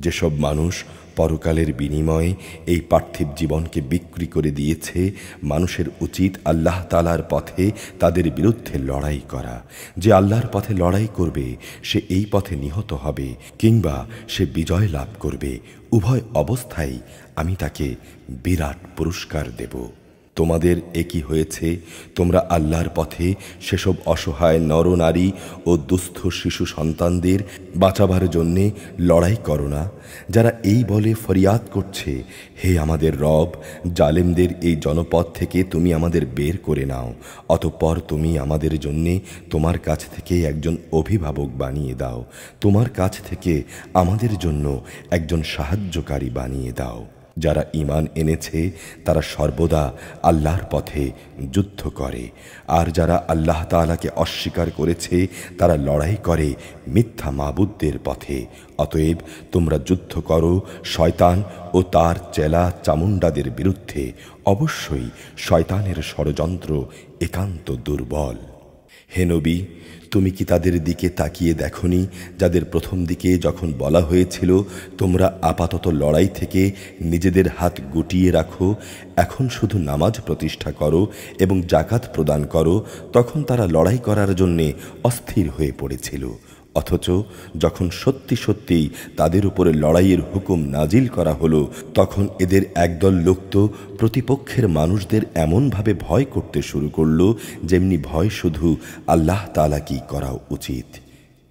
যেসব মানুষ পরকালের বিনিময়ে এই পার্থিব জীবনকে বিক্রি করে দিয়েছে, মানুষের উচিত আল্লাহ তাআলার পথে তাদের বিরুদ্ধে লড়াই করা। যে আল্লাহর পথে লড়াই করবে সে এই পথে নিহত হবে কিংবা সে বিজয় লাভ করবে। উভয় অবস্থায় আমি তাকে বিরাট পুরস্কার দেব। তোমাদের একই হয়েছে, তোমরা আল্লাহর পথে সেসব অসহায় নরনারী ও দুস্থ শিশু সন্তানদের বাঁচাবার জন্যে লড়াই করো না, যারা এই বলে ফরিয়াদ করছে, হে আমাদের রব, জালেমদের এই জনপদ থেকে তুমি আমাদের বের করে নাও, অতঃপর তুমি আমাদের জন্যে তোমার কাছ থেকে একজন অভিভাবক বানিয়ে দাও, তোমার কাছ থেকে আমাদের জন্য একজন সাহায্যকারী বানিয়ে দাও। যারা ঈমান এনেছে তারা সর্বদা আল্লাহর পথে যুদ্ধ করে, আর যারা আল্লাহ তাআলাকে অস্বীকার করেছে তারা লড়াই করে মিথ্যা মাবুদদের পথে। অতএব তোমরা যুদ্ধ করো শয়তান ও তার চেলা চামুণ্ডাদের বিরুদ্ধে। অবশ্যই শয়তানের ষড়যন্ত্র একান্ত দুর্বল। হে নবী, তুমি কি তাদের দিকে তাকিয়ে দেখনি যাদের প্রথম দিকে যখন বলা হয়েছিল তোমরা আপাতত লড়াই থেকে নিজেদের হাত গুটিয়ে রাখো, এখন শুধু নামাজ প্রতিষ্ঠা করো এবং জাকাত প্রদান করো, তখন তারা লড়াই করার জন্যে অস্থির হয়ে পড়েছিল। অথচ যখন সত্যি সত্যিই তাদের উপরে লড়াইয়ের হুকুম নাজিল করা হলো, তখন এদের একদল লোক তো প্রতিপক্ষের মানুষদের এমনভাবে ভয় করতে শুরু করল যেমনি ভয় শুধু আল্লাহ তাআলা কি করা উচিত,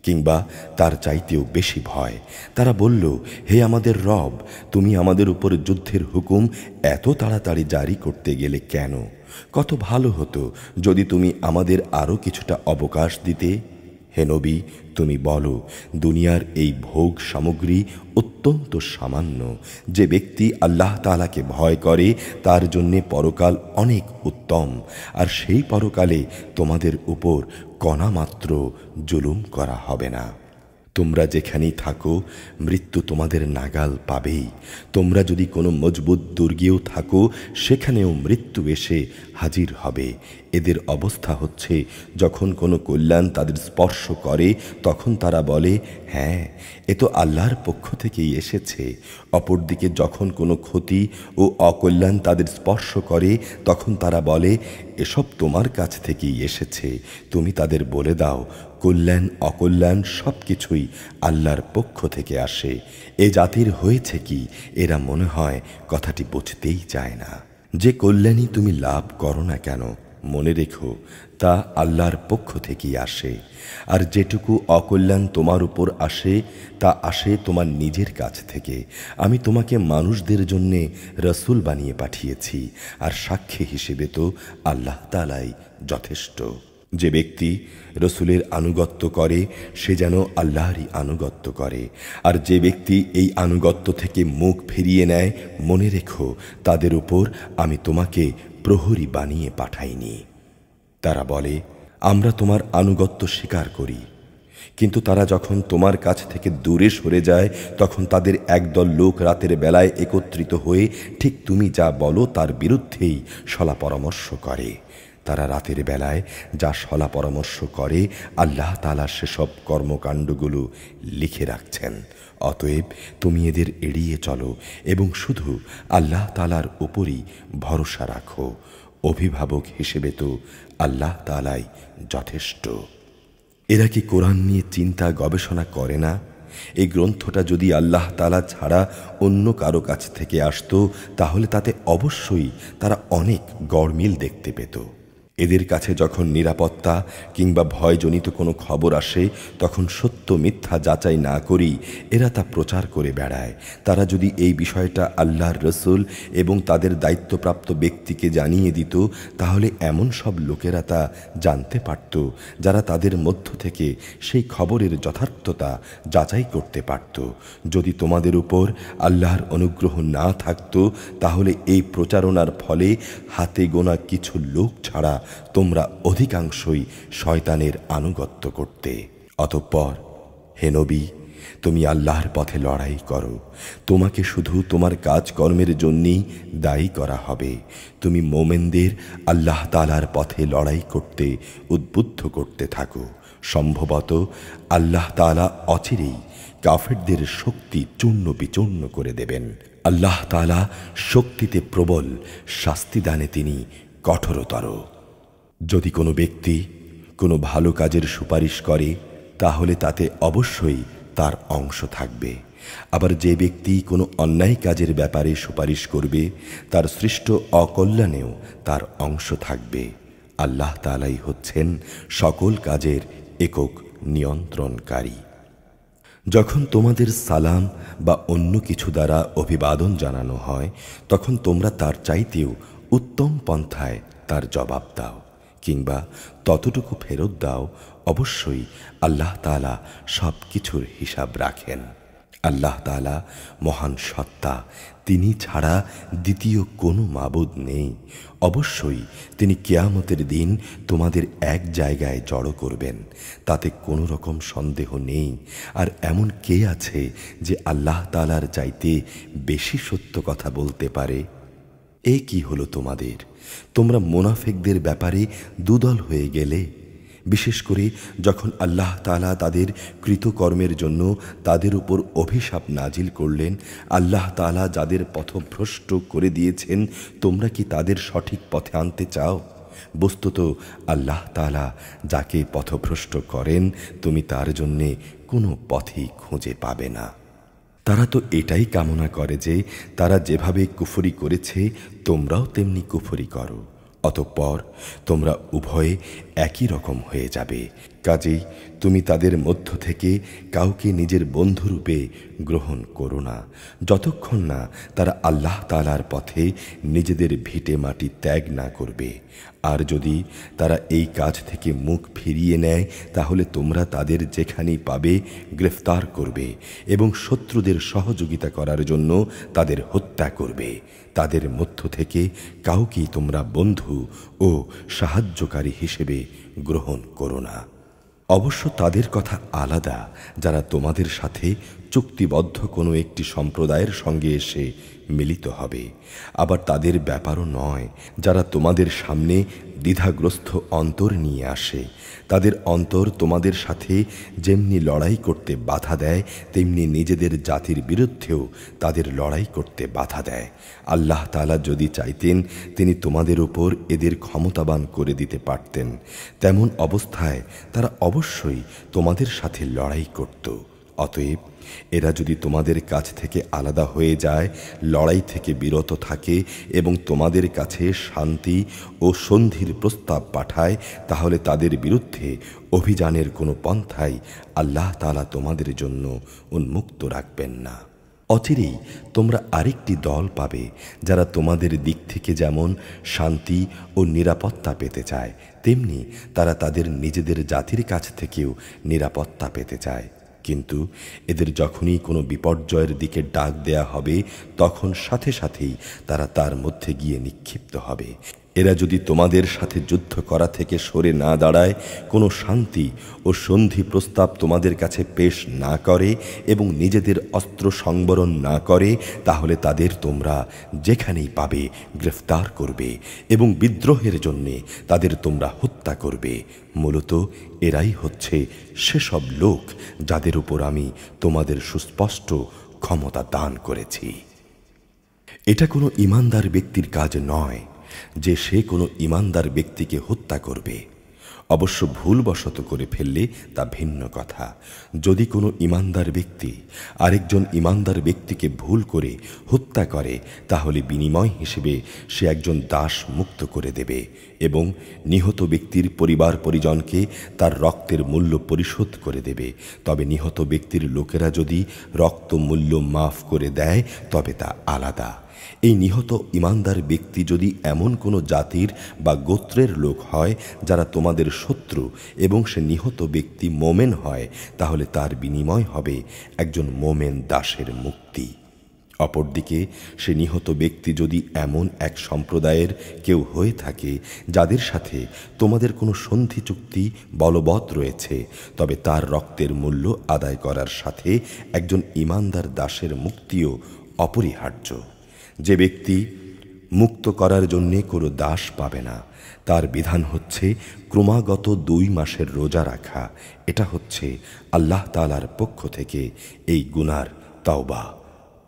কিংবা তার চাইতেও বেশি ভয়। তারা বলল, হে আমাদের রব, তুমি আমাদের উপর যুদ্ধের হুকুম এত তাড়াতাড়ি জারি করতে গেলে কেন? কত ভালো হতো যদি তুমি আমাদের আরও কিছুটা অবকাশ দিতে। হে নবী, তুমি বলো, দুনিয়ার এই ভোগ সামগ্রী অত্যন্ত সামান্য। যে ব্যক্তি আল্লাহ তাআলাকে ভয় করে তার জন্যে পরকাল অনেক উত্তম, আর সেই পরকালে তোমাদের উপর কণামাত্র জুলুম করা হবে না। তোমরা যেখানেই থাকো মৃত্যু তোমাদের নাগাল পাবেই। তোমরা যদি কোনো মজবুত দুর্গেও থাকো সেখানেও মৃত্যু এসে হাজির হবে। এদের অবস্থা হচ্ছে, যখন কোনো কল্যাণ তাদের স্পর্শ করে তখন তারা বলে, হ্যাঁ, এ তো আল্লাহর পক্ষ থেকেই এসেছে। অপরদিকে যখন কোনো ক্ষতি ও অকল্যাণ তাদের স্পর্শ করে তখন তারা বলে, এসব তোমার কাছ থেকেই এসেছে। তুমি তাদের বলে দাও, কল্যাণ অকল্যাণ সব কিছুই আল্লাহর পক্ষ থেকে আসে। এ জাতির হয়েছে কি, এরা মনে হয় কথাটি বুঝতেই চায় না। যে কল্যাণই তুমি লাভ করো না কেন, মনে রেখো তা আল্লাহর পক্ষ থেকেই আসে। আর যেটুকু অকল্যাণ তোমার উপর আসে তা আসে তোমার নিজের কাছ থেকে। আমি তোমাকে মানুষদের জন্যে রসুল বানিয়ে পাঠিয়েছি, আর সাক্ষী হিসেবে তো আল্লাহ তাআলাই যথেষ্ট। যে ব্যক্তি রসুলের আনুগত্য করে সে যেন আল্লাহরই আনুগত্য করে, আর যে ব্যক্তি এই আনুগত্য থেকে মুখ ফিরিয়ে নেয়, মনে রেখো তাদের উপর আমি তোমাকে প্রহরী বানিয়ে পাঠাইনি। তারা বলে, আমরা তোমার আনুগত্য স্বীকার করি, কিন্তু তারা যখন তোমার কাছ থেকে দূরে সরে যায় তখন তাদের একদল লোক রাতের বেলায় একত্রিত হয়ে ঠিক তুমি যা বলো তার বিরুদ্ধেই সলা পরামর্শ করে। তারা রাতের বেলায় যা সলা পরামর্শ করে আল্লাহ তাআলা সেসব কর্মকাণ্ডগুলো লিখে রাখছেন। অতএব তুমি এদের এড়িয়ে চলো এবং শুধু আল্লাহ তাআলার উপরই ভরসা রাখো। অভিভাবক হিসেবে তো আল্লাহ তাআলাই যথেষ্ট। এরা কি কোরআন নিয়ে চিন্তা গবেষণা করে না? এই গ্রন্থটা যদি আল্লাহ তাআলা ছাড়া অন্য কারো কাছ থেকে আসতো তাহলে তাতে অবশ্যই তারা অনেক গড়মিল দেখতে পেত। এদের কাছে যখন নিরাপত্তা কিংবা ভয়জনিত কোনো খবর আসে তখন সত্য মিথ্যা যাচাই না করেই এরা তা প্রচার করে বেড়ায়। তারা যদি এই বিষয়টা আল্লাহর রসুল এবং তাদের দায়িত্বপ্রাপ্ত ব্যক্তিকে জানিয়ে দিত তাহলে এমন সব লোকেরা তা জানতে পারত যারা তাদের মধ্য থেকে সেই খবরের যথার্থতা যাচাই করতে পারত। যদি তোমাদের উপর আল্লাহর অনুগ্রহ না থাকতো তাহলে এই প্রচারণার ফলে হাতে গোনা কিছু লোক ছাড়া তোমরা অধিকাংশই শয়তানের আনুগত্য করতে। অতঃপর হে নবী, তুমি আল্লাহর পথে লড়াই করো। তোমাকে শুধু তোমার কাজকর্মের জন্যই দায়ী করা হবে। তুমি মোমেনদের আল্লাহ তাআলার পথে লড়াই করতে উদ্বুদ্ধ করতে থাকো। সম্ভবত আল্লাহ তাআলা অচিরেই কাফেরদের শক্তি চূর্ণ বিচূর্ণ করে দেবেন। আল্লাহ তাআলা শক্তিতে প্রবল, শাস্তিদানে তিনি কঠোরতর। যদি কোনো ব্যক্তি কোনো ভালো কাজের সুপারিশ করে তাহলে তাতে অবশ্যই তার অংশ থাকবে। আবার যে ব্যক্তি কোনো অন্যায় কাজের ব্যাপারে সুপারিশ করবে তার সৃষ্ট অকল্যাণেও তার অংশ থাকবে। আল্লাহ তাআলাই হচ্ছেন সকল কাজের একক নিয়ন্ত্রণকারী। যখন তোমাদের সালাম বা অন্য কিছু দ্বারা অভিবাদন জানানো হয় তখন তোমরা তার চাইতেও উত্তম পন্থায় তার জবাব দাও কিংবা ততটুকু ফেরত দাও। অবশ্যই আল্লাহ তাআলা সব কিছুর হিসাব রাখেন। আল্লাহ তাআলা মহান সত্তা, তিনি ছাড়া দ্বিতীয় কোনো মাবুদ নেই। অবশ্যই তিনি কিয়ামতের দিন তোমাদের এক জায়গায় জড়ো করবেন, তাতে কোনো রকম সন্দেহ নেই। আর এমন কে আছে যে আল্লাহ তাআলার চাইতে বেশি সত্য কথা বলতে পারে? এ কি হলো তোমাদের? তোমরা মুনাফিকদের ব্যাপারে দুদল হয়ে গেলে। বিশেষ করে যখন আল্লাহ তাআলা তাদের কৃতকর্মের জন্য তাদের উপর অভিশাপ নাজিল করলেন। আল্লাহ তাআলা যাদের পথভ্রষ্ট করে দিয়েছেন তোমরা কি তাদের সঠিক পথে আনতে চাও? বস্তুত আল্লাহ তাআলা যাকে পথভ্রষ্ট করেন তুমি তার জন্যে কোনো পথই খুঁজে পাবে না। তারা তো এটাই কামনা করে যে তারা যেভাবে কুফরি করেছে তোমরাও তেমনি কুফরি করো, অতঃপর তোমরা উভয়ে একই রকম হয়ে যাবে। কাজেই তুমি তাদের মধ্য থেকে কাউকে নিজের বন্ধুরূপে গ্রহণ করো না, যতক্ষণ না তারা আল্লাহ তাআলার পথে নিজেদের ভিটে মাটি ত্যাগ না করবে। আর যদি তারা এই কাজ থেকে মুখ ফিরিয়ে নেয় তাহলে তোমরা তাদের যেখানেই পাবে গ্রেফতার করবে এবং শত্রুদের সহযোগিতা করার জন্য তাদের হত্যা করবে। তাদের মধ্য থেকে কাউকেই তোমরা বন্ধু ও সাহায্যকারী হিসেবে গ্রহণ করো না। অবশ্য তাদের কথা আলাদা যারা তোমাদের সাথে চুক্তিবদ্ধ কোনো একটি সম্প্রদায়ের সঙ্গে এসে মিলিত হবে। আবার তাদের ব্যাপারও নয় যারা তোমাদের সামনে দ্বিধাগ্রস্ত অন্তর নিয়ে আসে। তাদের অন্তর তোমাদের সাথে যেমনি লড়াই করতে বাধা দেয় তেমনি নিজেদের জাতির বিরুদ্ধেও তাদের লড়াই করতে বাধা দেয়। আল্লাহ তাআলা যদি চাইতেন তিনি তোমাদের উপর এদের ক্ষমতাবান করে দিতে পারতেন। তেমন অবস্থায় তারা অবশ্যই তোমাদের সাথে লড়াই করত। অতএব এরা যদি তোমাদের কাছ থেকে আলাদা হয়ে যায়, লড়াই থেকে বিরত থাকে এবং তোমাদের কাছে শান্তি ও সন্ধির প্রস্তাব পাঠায়, তাহলে তাদের বিরুদ্ধে অভিযানের কোনো পন্থাই আল্লাহ তাআলা তোমাদের জন্য উন্মুক্ত রাখবেন না। অচিরেই তোমরা আরেকটি দল পাবে যারা তোমাদের দিক থেকে যেমন শান্তি ও নিরাপত্তা পেতে চায় তেমনি তারা তাদের নিজেদের জাতির কাছ থেকেও নিরাপত্তা পেতে চায়। কিন্তু এদের যখনই কোনো বিপর্যয়ের দিকে ডাক দেয়া হবে তখন সাথে সাথেই তারা তার মধ্যে গিয়ে নিক্ষিপ্ত হবে। এরা যদি তোমাদের সাথে যুদ্ধ করা থেকে সরে না দাঁড়ায়, কোনো শান্তি ও সন্ধি প্রস্তাব তোমাদের কাছে পেশ না করে এবং নিজেদের অস্ত্র সংবরণ না করে, তাহলে তাদের তোমরা যেখানেই পাবে গ্রেফতার করবে এবং বিদ্রোহের জন্যে তাদের তোমরা হত্যা করবে। মূলত এরাই হচ্ছে সেসব লোক যাদের উপর আমি তোমাদের সুস্পষ্ট ক্ষমতা দান করেছি। এটা কোনো ঈমানদার ব্যক্তির কাজ নয় যে সে কোনো ঈমানদার ব্যক্তিকে হত্যা করবে। অবশ্য ভুলবশত করে ফেললে তা ভিন্ন কথা। যদি কোনো ঈমানদার ব্যক্তি আরেকজন ঈমানদার ব্যক্তিকে ভুল করে হত্যা করে তাহলে বিনিময় হিসেবে সে একজন দাস মুক্ত করে দেবে এবং নিহত ব্যক্তির পরিবার পরিজনকে তার রক্তের মূল্য পরিশোধ করে দেবে। তবে নিহত ব্যক্তির লোকেরা যদি রক্ত মূল্য মাফ করে দেয় তবে তা আলাদা। এই নিহত ঈমানদার ব্যক্তি যদি এমন কোনো জাতির বা গোত্রের লোক হয় যারা তোমাদের শত্রু এবং সে নিহত ব্যক্তি মোমেন হয়, তাহলে তার বিনিময় হবে একজন মোমেন দাসের মুক্তি। অপরদিকে সে নিহত ব্যক্তি যদি এমন এক সম্প্রদায়ের কেউ হয়ে থাকে যাদের সাথে তোমাদের কোনো সন্ধি চুক্তি বলবৎ রয়েছে, তবে তার রক্তের মূল্য আদায় করার সাথে একজন ঈমানদার দাসের মুক্তিও অপরিহার্য। যে ব্যক্তি মুক্ত করার জন্যে কোনো দাস পাবে না তার বিধান হচ্ছে ক্রমাগত 2 মাসের রোজা রাখা। এটা হচ্ছে আল্লাহ তাআলার পক্ষ থেকে এই গুনার তাওবা।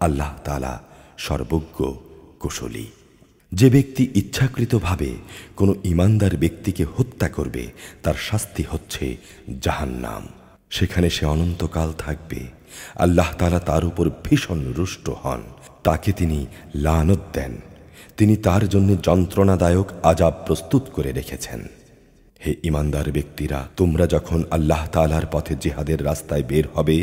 আল্লাহ তাআলা সর্বজ্ঞ কুশলী। যে ব্যক্তি ইচ্ছাকৃতভাবে কোনো ঈমানদার ব্যক্তিকে হত্যা করবে তার শাস্তি হচ্ছে জাহান্নাম। সেখানে সে অনন্তকাল থাকবে। আল্লাহ তাআলা তার উপর ভীষণ রুষ্ট হন। তাকে তিনি লানত দেন। তিনি তার জন্য যন্ত্রণাদায়ক আযাব প্রস্তুত করে রেখেছেন। হে ঈমানদার ব্যক্তিরা, তোমরা যখন আল্লাহ তাআলার পথে জিহাদের রাস্তায় বের হবে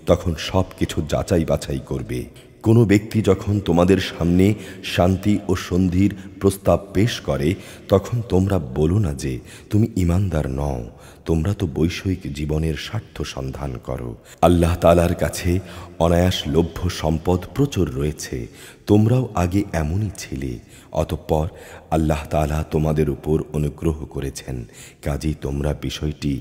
তখন সব কিছু যাচাই বাছাই করবে। কোনো ব্যক্তি যখন তোমাদের সামনে শান্তি ও সন্ধির প্রস্তাব পেশ করে তখন তোমরা বলো না যে তুমি ঈমানদার নও, তোমরা তো বৈষয়িক জীবনের স্বার্থ সন্ধান করো। আল্লাহ তাআলার কাছে অনায়াস লভ্য সম্পদ প্রচুর রয়েছে, তোমরাও আগে এমনই ছিলে। অতঃপর আল্লাহ তাআলা তোমাদের উপর অনুগ্রহ করেছেন, কাজেই তোমরা বিষয়টি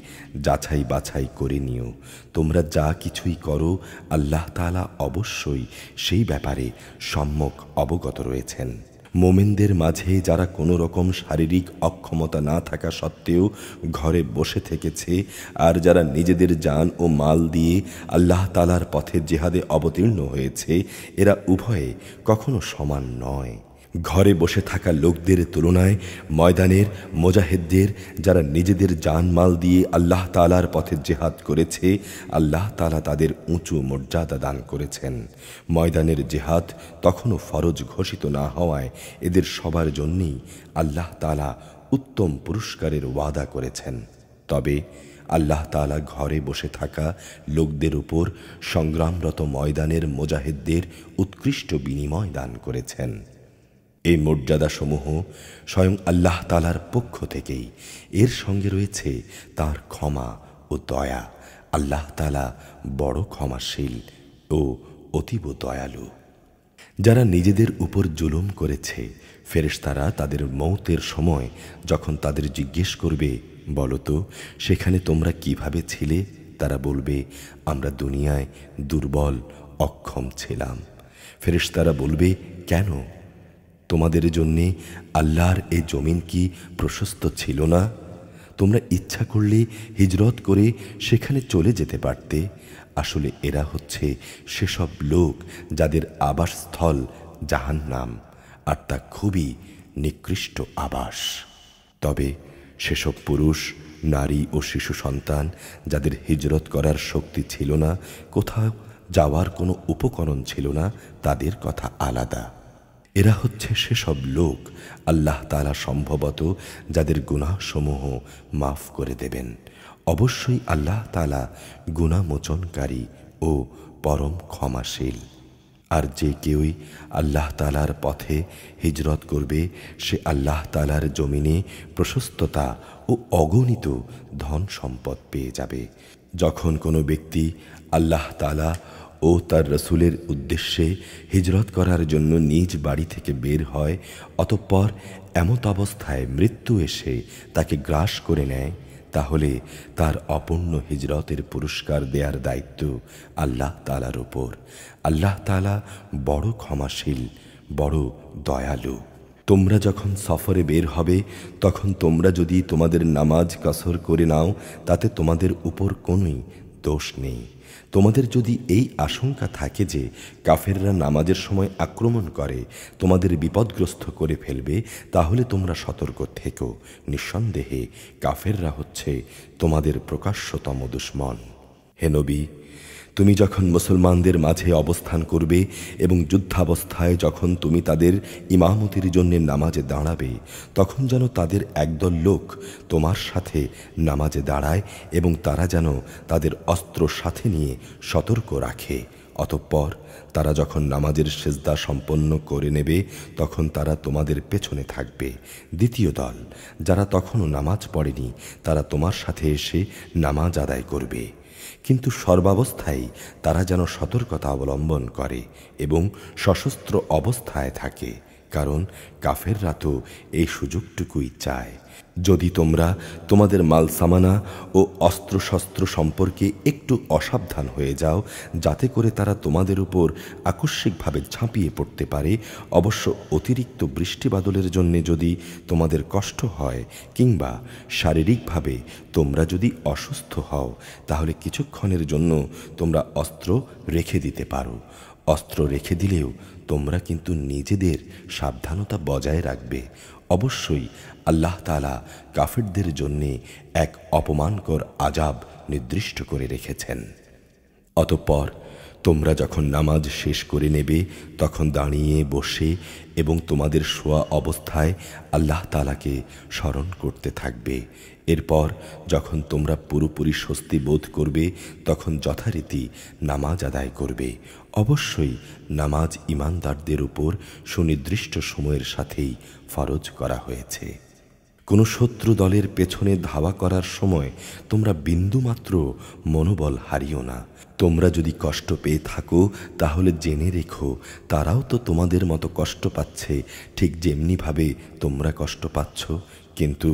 যাচাই বাছাই করে নিও। তোমরা যা কিছুই করো আল্লাহ তাআলা অবশ্যই সেই ব্যাপারে সম্যক অবগত রয়েছেন। মোমেনদের মাঝে যারা কোনো রকম শারীরিক অক্ষমতা না থাকা সত্ত্বেও ঘরে বসে থেকেছে আর যারা নিজেদের জান ও মাল দিয়ে আল্লাহ তাআলার পথে জিহাদে অবতীর্ণ হয়েছে, এরা উভয়ে কখনো সমান নয়। ঘরে বসে থাকা লোকদের তুলনায় ময়দানের মুজাহিদদের, যারা নিজেদের জানমাল দিয়ে আল্লাহ তাআলার পথে জিহাদ করেছে, আল্লাহ তাআলা তাদের উঁচু মর্যাদা দান করেছেন। ময়দানের জিহাদ তখনও ফরজ ঘোষিত না হওয়ায় এদের সবার জন্যই আল্লাহ তাআলা উত্তম পুরস্কারের ওয়াদা করেছেন। তবে আল্লাহ তাআলা ঘরে বসে থাকা লোকদের উপর সংগ্রামরত ময়দানের মুজাহিদদের উৎকৃষ্ট বিনিময় দান করেছেন। এই মর্যাদাসমূহ স্বয়ং আল্লাহ তাআলার পক্ষ থেকেই। এর সঙ্গে রয়েছে তার ক্ষমা ও দয়া। আল্লাহ তাআলা বড় ক্ষমাশীল ও অতীব দয়ালু। যারা নিজেদের উপর জুলুম করেছে, ফেরেশতারা তাদের মৌতের সময় যখন তাদের জিজ্ঞেস করবে, বলো তো সেখানে তোমরা কিভাবে ছিলে, তারা বলবে, আমরা দুনিয়ায় দুর্বল অক্ষম ছিলাম। ফেরেশতারা বলবে, কেন? তোমাদের জন্যে আল্লাহর এই জমিন কি প্রশস্ত ছিল না? তোমরা ইচ্ছা করলে হিজরত করে সেখানে চলে যেতে পারতে। আসলে এরা হচ্ছে সেসব লোক যাদের আবাসস্থল জাহান্নাম, আর তা খুবই নিকৃষ্ট আবাস। তবে সেসব পুরুষ, নারী ও শিশু সন্তান যাদের হিজরত করার শক্তি ছিল না, কোথাও যাওয়ার কোনো উপকরণ ছিল না, তাদের কথা আলাদা। এরা হচ্ছে সেসব লোক আল্লাহ তাআলা সম্ভবত যাদের গুনাহসমূহ মাফ করে দেবেন। অবশ্যই আল্লাহ তাআলা গুনাহমোচনকারী ও পরম ক্ষমাশীল। আর যে কেউই আল্লাহ তাআলার পথে হিজরত করবে, সে আল্লাহ তাআলার জমিনে প্রশস্ততা ও অগণিত ধন সম্পদ পেয়ে যাবে। যখন কোনো ব্যক্তি আল্লাহ তাআলা ও তার রসুলের উদ্দেশ্যে হিজরত করার জন্য নিজ বাড়ি থেকে বের হয়, অতঃপর এমত অবস্থায় মৃত্যু এসে তাকে গ্রাস করে নেয়, তাহলে তার অপূর্ণ হিজরতের পুরস্কার দেওয়ার দায়িত্ব আল্লাহ তাআলার উপর। আল্লাহ তাআলা বড় ক্ষমাশীল, বড় দয়ালু। তোমরা যখন সফরে বের হবে, তখন তোমরা যদি তোমাদের নামাজ কসর করে নাও, তাতে তোমাদের উপর কোনোই দোষ নেই। তোমাদের যদি এই আশঙ্কা থাকে যে কাফেররা নামাজের সময় আক্রমণ করে তোমাদের বিপদগ্রস্ত করে ফেলবে, তাহলে তোমরা সতর্ক থেকো। নিঃসন্দেহে কাফেররা হচ্ছে তোমাদের প্রকাশ্যতম দুশমন। হে নবী, তুমি যখন মুসলমানদের মাঝে অবস্থান করবে এবং যুদ্ধাবস্থায় যখন তুমি তাদের ইমামতির জন্য নামাজে দাঁড়াবে, তখন যেন তাদের একদল লোক তোমার সাথে নামাজে দাঁড়ায় এবং তারা যেন তাদের অস্ত্র সাথে নিয়ে সতর্ক রাখে। অতঃপর তারা যখন নামাজের সেজদা সম্পন্ন করে নেবে, তখন তারা তোমাদের পেছনে থাকবে। দ্বিতীয় দল, যারা তখনও নামাজ পড়েনি, তারা তোমার সাথে এসে নামাজ আদায় করবে। কিন্তু সর্বাবস্থায় তারা যেন সতর্কতা অবলম্বন করে এবং সশস্ত্র অবস্থায় থাকে, কারণ কাফেররা তো এই সুযোগটুকুই চায়। যদি তোমরা তোমাদের মালসামানা ও অস্ত্রশস্ত্র সম্পর্কে একটু অসাবধান হয়ে যাও, যাতে করে তারা তোমাদের উপর আকস্মিকভাবে ঝাঁপিয়ে পড়তে পারে, অবশ্য অতিরিক্ত বৃষ্টিবাদলের জন্য যদি তোমাদের কষ্ট হয় কিংবা শারীরিকভাবে তোমরা যদি অসুস্থ হও, তাহলে কিছুক্ষণের জন্য তোমরা অস্ত্র রেখে দিতে পারো। অস্ত্র রেখে দিলেও তোমরা কিন্তু নিজেদের সাবধানতা বজায় রাখবে। অবশ্যই আল্লাহ তাআলা কাফিরদের জন্যে এক অপমানকর আযাব নির্দিষ্ট করে রেখেছেন। অতঃপর তোমরা যখন নামাজ শেষ করে নেবে, তখন দাঁড়িয়ে, বসে এবং তোমাদের শোয়া অবস্থায় আল্লাহ তাআলাকে স্মরণ করতে থাকবে। এরপর যখন তোমরা পুরোপুরি স্বস্তি বোধ করবে, তখন যথারীতি নামাজ আদায় করবে। অবশ্যই নামাজ ঈমানদারদের উপর সুনির্দিষ্ট সময়ের সাথেই ফরজ করা হয়েছে। কোনো শত্রু দলের পেছনে ধাওয়া করার সময় তোমরা বিন্দুমাত্র মনোবল হারিও না। তোমরা যদি কষ্ট পেয়ে থাকো, তাহলে জেনে রেখো তারাও তো তোমাদের মতো কষ্ট পাচ্ছে, ঠিক যেমনিভাবে তোমরা কষ্ট পাচ্ছ। কিন্তু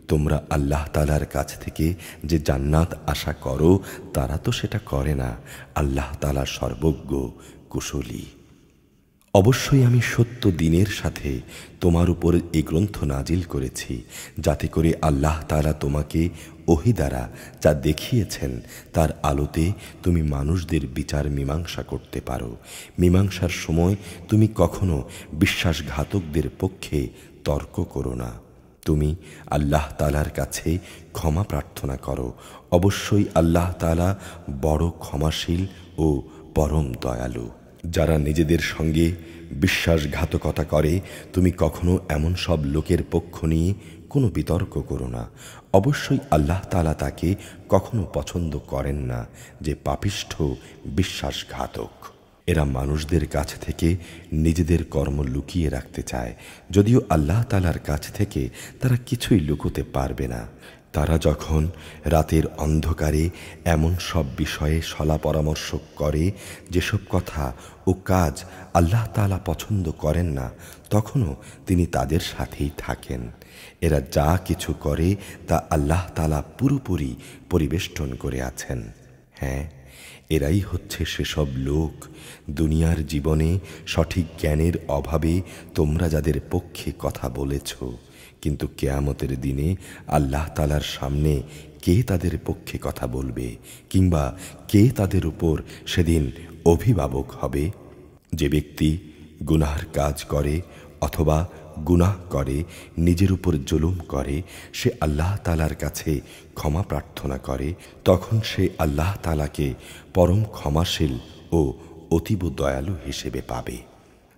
তোমরা আল্লাহ তাআলার কাছ থেকে যে জান্নাত আশা করো, তারা তো সেটা করে না। আল্লাহ তাআলা সর্বজ্ঞ, কুশলী। অবশ্যই আমি সত্য দিনের সাথে তোমার উপর এই গ্রন্থ নাজিল করেছি, যাতে করে আল্লাহ তাআলা তোমাকে ওহী দ্বারা যা দেখিয়েছেন তার আলোতে তুমি মানুষদের বিচার মীমাংসা করতে পারো। মীমাংসার সময় তুমি কখনো বিশ্বাসঘাতকদের পক্ষে তর্ক করো না। তুমি আল্লাহ তাআলার কাছে ক্ষমা প্রার্থনা করো। অবশ্যই আল্লাহ তাআলা বড় ক্ষমাশীল ও পরম দয়ালু। যারা নিজেদের সঙ্গে বিশ্বাসঘাতকতা করে, তুমি কখনো এমন সব লোকের পক্ষ নিয়ে কোনো বিতর্ক করো না। অবশ্যই আল্লাহ তাআলা তাকে কখনো পছন্দ করেন না যে পাপিষ্ঠ বিশ্বাসঘাতক। এরা মানুষদের কাছ থেকে নিজেদের কর্ম লুকিয়ে রাখতে চায়, যদিও আল্লাহ তাআলার কাছ থেকে তারা কিছুই লুকোতে পারবে না। তারা যখন রাতের অন্ধকারে এমন সব বিষয়ে সলা পরামর্শ করে যেসব কথা ও কাজ আল্লাহ তাআলা পছন্দ করেন না, তখনও তিনি তাদের সাথেই থাকেন। এরা যা কিছু করে তা আল্লাহ তাআলা পুরোপুরি পরিবেষ্টন করে আছেন। হ্যাঁ, এরাই হচ্ছে সেসব লোক, দুনিয়ার জীবনে সঠিক জ্ঞানের অভাবে তোমরা যাদের পক্ষে কথা বলেছ, কিন্তু কিয়ামতের দিনে আল্লাহ তাআলার সামনে কে তাদের পক্ষে কথা বলবে, কিংবা কে তাদের উপর সেদিন অভিভাবক হবে? যে ব্যক্তি গুনাহর কাজ করে অথবা গুনাহ করে, নিজের উপর জুলুম করে, সে আল্লাহ তাআলার কাছে ক্ষমা প্রার্থনা করে, তখন সে আল্লাহ তাআলাকে পরম ক্ষমাশীল ও অতীব দয়ালু হিসেবে পাবে।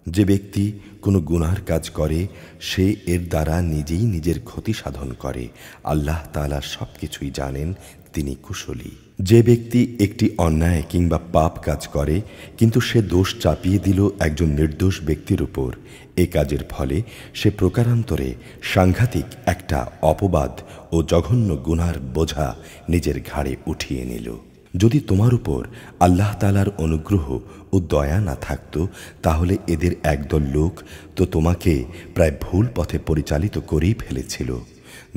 যে ব্যক্তি কোনো গুনাহর কাজ করে, সে এর দ্বারা নিজেই নিজের ক্ষতি সাধন করে। আল্লাহ তাআলা সব কিছুই জানেন, তিনি কুশলী। যে ব্যক্তি একটি অন্যায় কিংবা পাপ কাজ করে, কিন্তু সে দোষ চাপিয়ে দিল একজন নির্দোষ ব্যক্তির উপর, এ কাজের ফলে সে প্রকারান্তরে সাংঘাতিক একটা অপবাদ ও জঘন্য গুনাহর বোঝা নিজের ঘাড়ে উঠিয়ে নিল। যদি তোমার উপর আল্লাহ তাআলার অনুগ্রহ ও দয়া না থাকত, তাহলে এদের একদল লোক তো তোমাকে প্রায় ভুল পথে পরিচালিত করেই ফেলেছিল।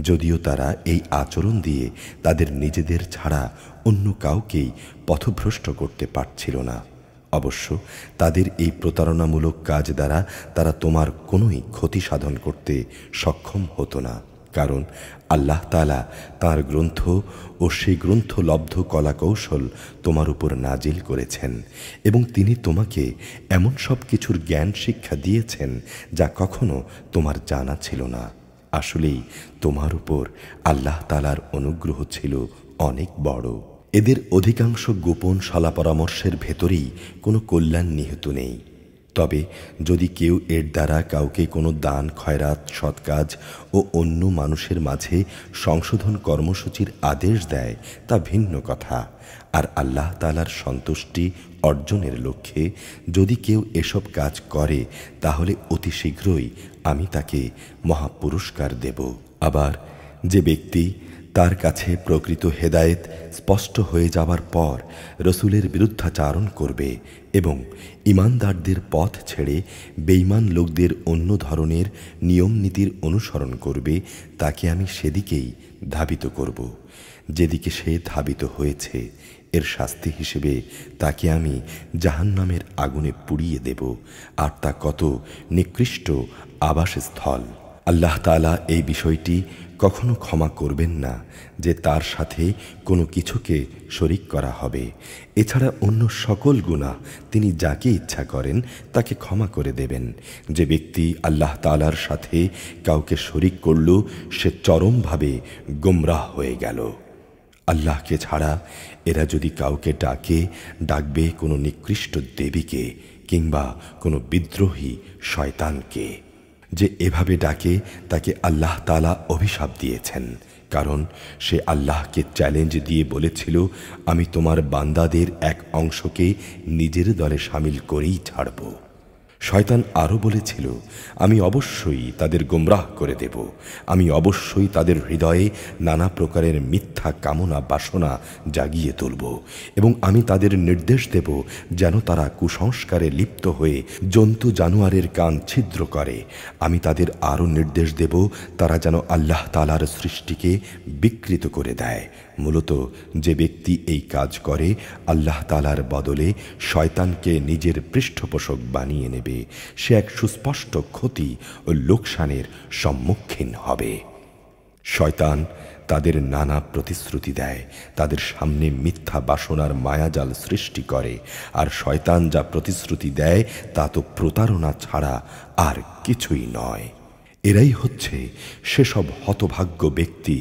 যদিও তারা এই আচরণ দিয়ে তাদের নিজেদের ছাড়া অন্য কাউকেই পথভ্রষ্ট করতে পারছিল না। অবশ্য তাদের এই প্রতারণামূলক কাজ দ্বারা তারা তোমার কোনোই ক্ষতি সাধন করতে সক্ষম হতো না, কারণ আল্লাহ তাআলা তাঁর গ্রন্থ ও সেই গ্রন্থলব্ধ কলাকৌশল তোমার উপর নাজিল করেছেন, এবং তিনি তোমাকে এমন সব কিছুর জ্ঞান শিক্ষা দিয়েছেন যা কখনো তোমার জানা ছিল না। আসলেই তোমার উপর আল্লাহ তাআলার অনুগ্রহ ছিল অনেক বড়। এদের অধিকাংশ গোপন সলা পরামর্শের ভেতরেই কোনো কল্যাণ নিহিত নেই। তবে যদি কেউ এর দ্বারা কাউকে কোনো দান, খয়রাত, সৎকাজ ও অন্য মানুষের মাঝে সংশোধন কর্মসূচির আদেশ দেয়, তা ভিন্ন কথা। আর আল্লাহ তাআলার সন্তুষ্টি অর্জনের লক্ষ্যে যদি কেউ এসব কাজ করে, তাহলে অতি শীঘ্রই আমি তাকে মহাপুরস্কার দেব। আবার যে ব্যক্তি তার কাছে প্রকৃত হেদায়েত স্পষ্ট হয়ে যাবার পর রসুলের বিরুদ্ধাচারণ করবে এবং ঈমানদারদের পথ ছেড়ে বেঈমান লোকদের অন্য ধরনের নিয়ম নীতির অনুসরণ করবে, তাকে আমি সেদিকেই ধাবিত করব যেদিকে সে ধাবিত হয়েছে। এর শাস্তি হিসেবে তাকে আমি জাহান্নামের আগুনে পুড়িয়ে দেব, আর তা কত নিকৃষ্ট আবাসস্থল। আল্লাহ তাআলা এই বিষয়টি কখনো ক্ষমা করবেন না যে তার সাথে কোনো কিছুকে শরিক করা হবে। এছাড়া অন্য সকল গুনাহ তিনি যাকে ইচ্ছা করেন তাকে ক্ষমা করে দেবেন। যে ব্যক্তি আল্লাহ তাআলার সাথে কাউকে শরিক করল, সে চরমভাবে গোমরাহ হয়ে গেল। আল্লাহকে ছাড়া এরা যদি কাউকে ডাকবে কোনো নিকৃষ্ট দেবীকে কিংবা কোনো বিদ্রোহী শয়তানকে। যে এভাবে ডাকে তাকে আল্লাহ তাআলা অভিশাপ দিয়েছেন, কারণ সে আল্লাহকে চ্যালেঞ্জ দিয়ে বলেছিল, আমি তোমার বান্দাদের এক অংশকে নিজের দলে শামিল করেই ছাড়ব। শয়তান আরও বলেছিল, আমি অবশ্যই তাদের গোমরাহ করে দেব, আমি অবশ্যই তাদের হৃদয়ে নানা প্রকারের মিথ্যা কামনা বাসনা জাগিয়ে তুলব, এবং আমি তাদের নির্দেশ দেব যেন তারা কুসংস্কারে লিপ্ত হয়ে জন্তু জানোয়ারের কান ছিদ্র করে। আমি তাদের আরও নির্দেশ দেব তারা যেন আল্লাহ তাআলার সৃষ্টিকে বিকৃত করে দেয়, মূলত যে ব্যক্তি এই কাজ করে আল্লাহ তাআলার বদলে শয়তানকে নিজের পৃষ্ঠপোষক বানিয়ে নেবে, সে এক সুস্পষ্ট ক্ষতি ও লোকসানের সম্মুখীন হবে। শয়তান তাদের নানা প্রতিশ্রুতি দেয়, তাদের সামনে মিথ্যা বাসনার মায়াজাল সৃষ্টি করে, আর শয়তান যা প্রতিশ্রুতি দেয় তা তো প্রতারণা ছাড়া আর কিছুই নয়। এরাই হচ্ছে সেসব হতভাগ্য ব্যক্তি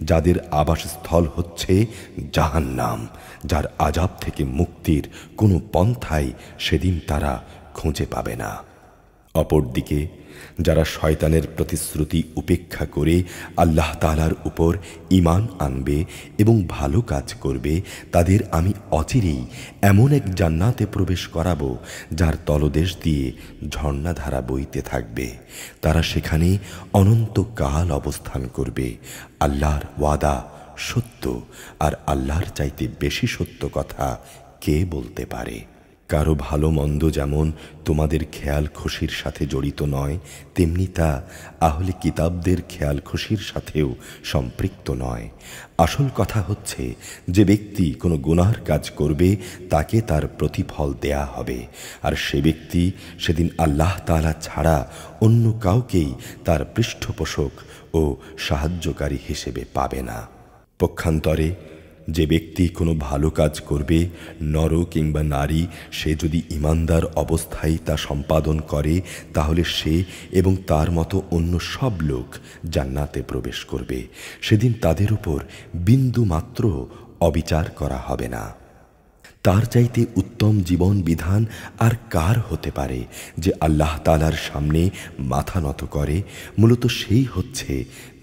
যাদের আবাসস্থল হচ্ছে জাহান্নাম, যার আযাব থেকে মুক্তির কোনো পন্থাই সেদিন তারা খুঁজে পাবে না। অপরদিকে যারা শয়তানের প্রতিশ্রুতি উপেক্ষা করে আল্লাহ তাআলার উপর ঈমান আনবে এবং ভালো কাজ করবে, তাদের আমি অচিরেই এমন এক জান্নাতে প্রবেশ করাবো যার তলদেশ দিয়ে ঝর্ণাধারা বইতে থাকবে। তারা সেখানে অনন্তকাল অবস্থান করবে। আল্লাহর ওয়াদা সত্য, আর আল্লাহর চাইতে বেশি সত্য কথা কে বলতে পারে? কারো ভালো মন্দ যেমন তোমাদের খেয়াল খুশির সাথে জড়িত নয়, তেমনি তা আহলে কিতাবদের খেয়াল খুশির সাথেও সম্পৃক্ত নয়। আসল কথা হচ্ছে, যে ব্যক্তি কোনো গুনাহর কাজ করবে তাকে তার প্রতিফল দেয়া হবে, আর সে ব্যক্তি সেদিন আল্লাহ তাআলা ছাড়া অন্য কাউকেই তার পৃষ্ঠপোষক ও সাহায্যকারী হিসেবে পাবে না। পক্ষান্তরে যে ব্যক্তি কোনো ভালো কাজ করবে, নর কিংবা নারী, সে যদি ঈমানদার অবস্থায় তা সম্পাদন করে, তাহলে সে এবং তার মতো অন্য সব লোক জান্নাতে প্রবেশ করবে। সেদিন তাদের উপর বিন্দু মাত্র অবিচার করা হবে না। তার চাইতে উত্তম জীবন বিধান আর কার হতে পারে যে আল্লাহ তাআলার সামনে মাথা নত করে? মূলত সেই হচ্ছে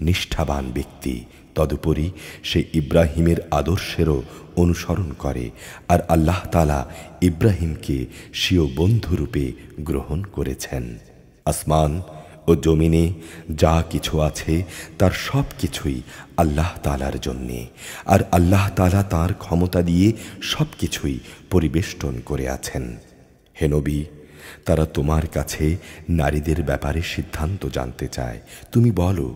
নিষ্ঠাবান ব্যক্তি। তদুপরি সে ইব্রাহিমের আদর্শেরও অনুসরণ করে, আর আল্লাহ তাআলা ইব্রাহিমকে স্বীয় বন্ধুরূপে গ্রহণ করেছেন। আসমান ও জমিনে যা কিছু আছে তার সব কিছুই আল্লাহ তাআলার জন্যে, আর আল্লাহ তাআলা তাঁর ক্ষমতা দিয়ে সব কিছুই পরিবেষ্টন করে আছেন। হে নবী, তারা তোমার কাছে নারীদের ব্যাপারে সিদ্ধান্ত জানতে চায়। তুমি বলো,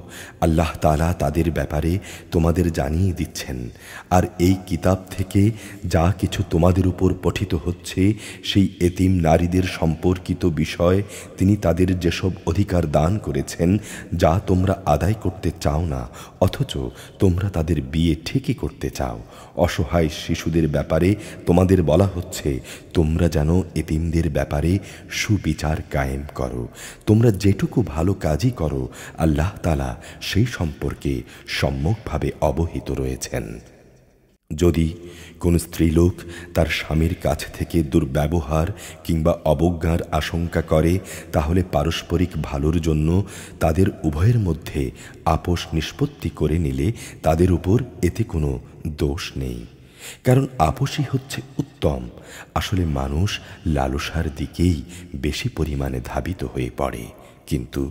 আল্লাহ তাআলা তাদের ব্যাপারে তোমাদের জানিয়ে দিচ্ছেন, আর এই কিতাব থেকে যা কিছু তোমাদের উপর পঠিত হচ্ছে সেই এতিম নারীদের সম্পর্কিত বিষয় তিনি তাদের যেসব অধিকার দান করেছেন, যা তোমরা আদায় করতে চাও না, অথচ তোমরা তাদের বিয়ে ঠিকই করতে চাও। অসহায় শিশুদের ব্যাপারে তোমাদের বলা হচ্ছে, তোমরা যেন এতিমদের ব্যাপারে সুবিচার কায়েম করো। তোমরা যেটুকু ভালো কাজই করো, আল্লাহ তাআলা সেই সম্পর্কে সম্যকভাবে অবহিত রয়েছেন। যদি কোন স্ত্রীলোক তার স্বামীর কাছ থেকে দুর্ব্যবহার কিংবা অবজ্ঞার আশঙ্কা করে, তাহলে পারস্পরিক ভালোর জন্য তাদের উভয়ের মধ্যে আপোষ নিষ্পত্তি করে নিলে তাদের উপর এতে কোনো দোষ নেই, কারণ আপোষই হচ্ছে উত্তম। আসলে মানুষ লালসার দিকেই বেশি পরিমাণে ধাবিত হয়ে পড়ে, কিন্তু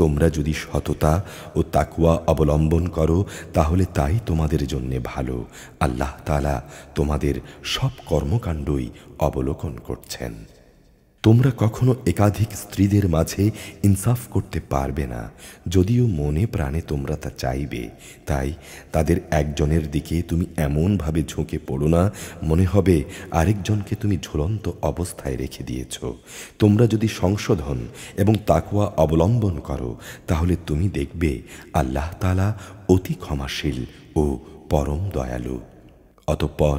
তোমরা যদি সততা ও তাকওয়া অবলম্বন করো তাহলে তাই তোমাদের জন্য ভালো। আল্লাহ তাআলা তোমাদের সব কর্মকাণ্ডই অবলোকন করছেন। তোমরা কখনো একাধিক স্ত্রীদের মাঝে ইনসাফ করতে পারবে না, যদিও মনে প্রাণে তোমরা তা চাইবে। তাই তাদের একজনের দিকে তুমি এমনভাবে ঝুঁকে পড়ো না, মনে হবে আরেকজনকে তুমি ঝুলন্ত অবস্থায় রেখে দিয়েছ। তোমরা যদি সংশোধন এবং তাকওয়া অবলম্বন করো তাহলে তুমি দেখবে আল্লাহ তাআলা অতি ক্ষমাশীল ও পরম দয়ালু। অতঃপর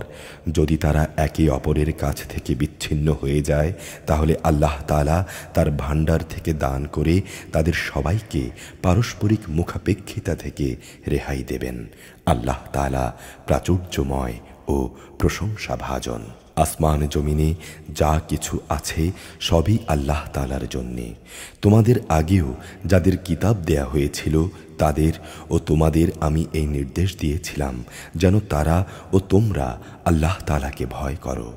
যদি তারা একে অপরের কাছ থেকে বিচ্ছিন্ন হয়ে যায়, তাহলে আল্লাহ তাআলা তার ভাণ্ডার থেকে দান করে তাদের সবাইকে পারস্পরিক মুখাপেক্ষিতা থেকে রেহাই দেবেন। আল্লাহ তাআলা প্রাচুর্যময় ও প্রশংসাভাজন। আসমান জমিনে যা কিছু আছে সবই আল্লাহ তাআলার জন্যে। তোমাদের আগেও যাদের কিতাব দেয়া হয়েছিল তাদের ও তোমাদের আমি এই নির্দেশ দিয়েছিলাম যেন তারা ও তোমরা আল্লাহ তাআলাকে ভয় করো।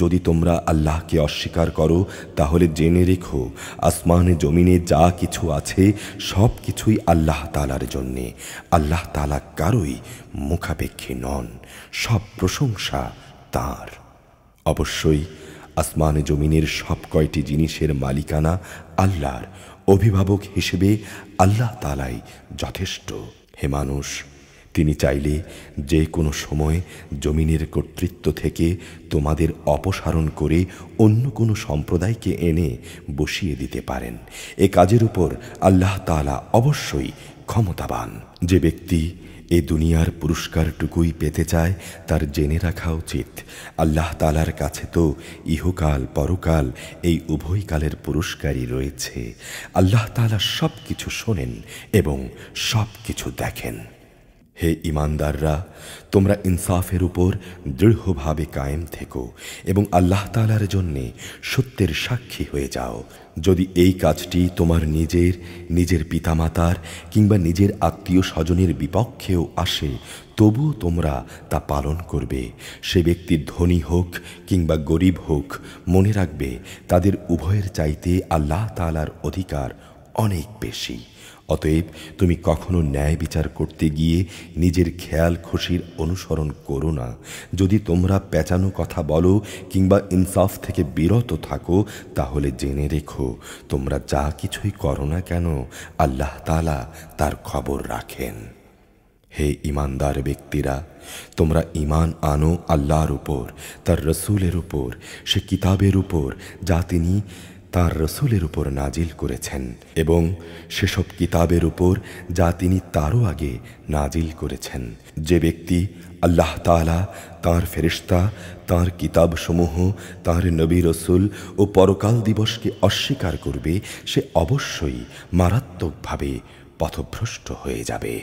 যদি তোমরা আল্লাহকে অস্বীকার করো তাহলে জেনে রেখো, আসমানে জমিনে যা কিছু আছে সব কিছুই আল্লাহ তাআলার জন্যে। আল্লাহ তাআলা কারোই মুখাপেক্ষী নন, সব প্রশংসা তাঁর। অবশ্যই আসমানে জমিনের সব কয়টি জিনিসের মালিকানা আল্লাহর। অভিভাবক হিসেবে আল্লাহ তাআলাই যথেষ্ট। হে মানুষ, তিনি চাইলে যে কোনো সময় জমিনের কর্তৃত্ব থেকে তোমাদের অপসারণ করে অন্য কোনো সম্প্রদায়কে এনে বসিয়ে দিতে পারেন। এ কাজের উপর আল্লাহ তাআলা অবশ্যই ক্ষমতাবান। যে ব্যক্তি এ দুনিয়ার পুরস্কারটুকুই পেতে চায় তার জেনে রাখা উচিত আল্লাহ তাআলার কাছে তো ইহকাল পরকাল এই উভয় কালের পুরস্কারই রয়েছে। আল্লাহ তাআলা সব কিছু শোনেন এবং সব কিছু দেখেন। হে ঈমানদাররা, তোমরা ইনসাফের উপর দৃঢ়ভাবে কায়েম থেকো এবং আল্লাহ তাআলার জন্যে সত্যের সাক্ষী হয়ে যাও। যদি এই কাজটি তোমার নিজের পিতামাতার কিংবা নিজের আত্মীয় স্বজনের বিপক্ষেও আসে, তবুও তোমরা তা পালন করবে। সে ব্যক্তি ধনী হোক কিংবা গরিব হোক, মনে রাখবে তাদের উভয়ের চাইতে আল্লাহ তাআলার অধিকার অনেক বেশি। অতএব তুমি কখনো ন্যায় বিচার করতে গিয়ে নিজের খেয়াল খুশির অনুসরণ করো না। যদি তোমরা পেঁচানো কথা বলো কিংবা ইনসাফ থেকে বিরত থাকো, তাহলে জেনে রেখো তোমরা যা কিছুই করো না কেন আল্লাহ তাআলা তার খবর রাখেন। হে ঈমানদার ব্যক্তিরা, তোমরা ঈমান আনো আল্লাহর উপর, তার রসূলের উপর, সে কিতাবের উপর যা তিনি তার রসূলের উপর নাজিল করেছেন এবং সেসব কিতাবের উপর যা তিনি তারও আগে নাজিল করেছেন। যে ব্যক্তি আল্লাহ তাআলা, তাঁর ফেরেশতা, তাঁর কিতাবসমূহ, তাঁর নবী রসূল ও পরকাল দিবসকে অস্বীকার করবে, সে অবশ্যই মারাত্মকভাবে পথভ্রষ্ট হয়ে যাবে।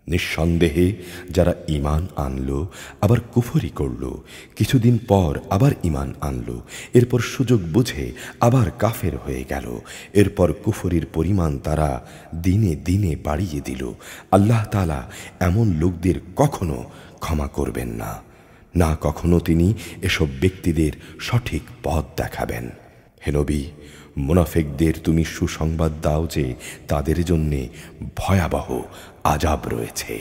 নিঃসন্দেহে যারা ঈমান আনলো আবার কুফরি করল, কিছুদিন পর আবার ঈমান আনলো, এরপর সুযোগ বুঝে আবার কাফের হয়ে গেল, এরপর কুফরির পরিমাণ তারা দিনে দিনে বাড়িয়ে দিল, আল্লাহ তাআলা এমন লোকদের কখনো ক্ষমা করবেন না, না কখনো তিনি এসব ব্যক্তিদের সঠিক পথ দেখাবেন। হে নবী, মুনাফিকদের তুমি সুসংবাদ দাও যে তাদের জন্যে ভয়াবহ আযাব রয়েছে।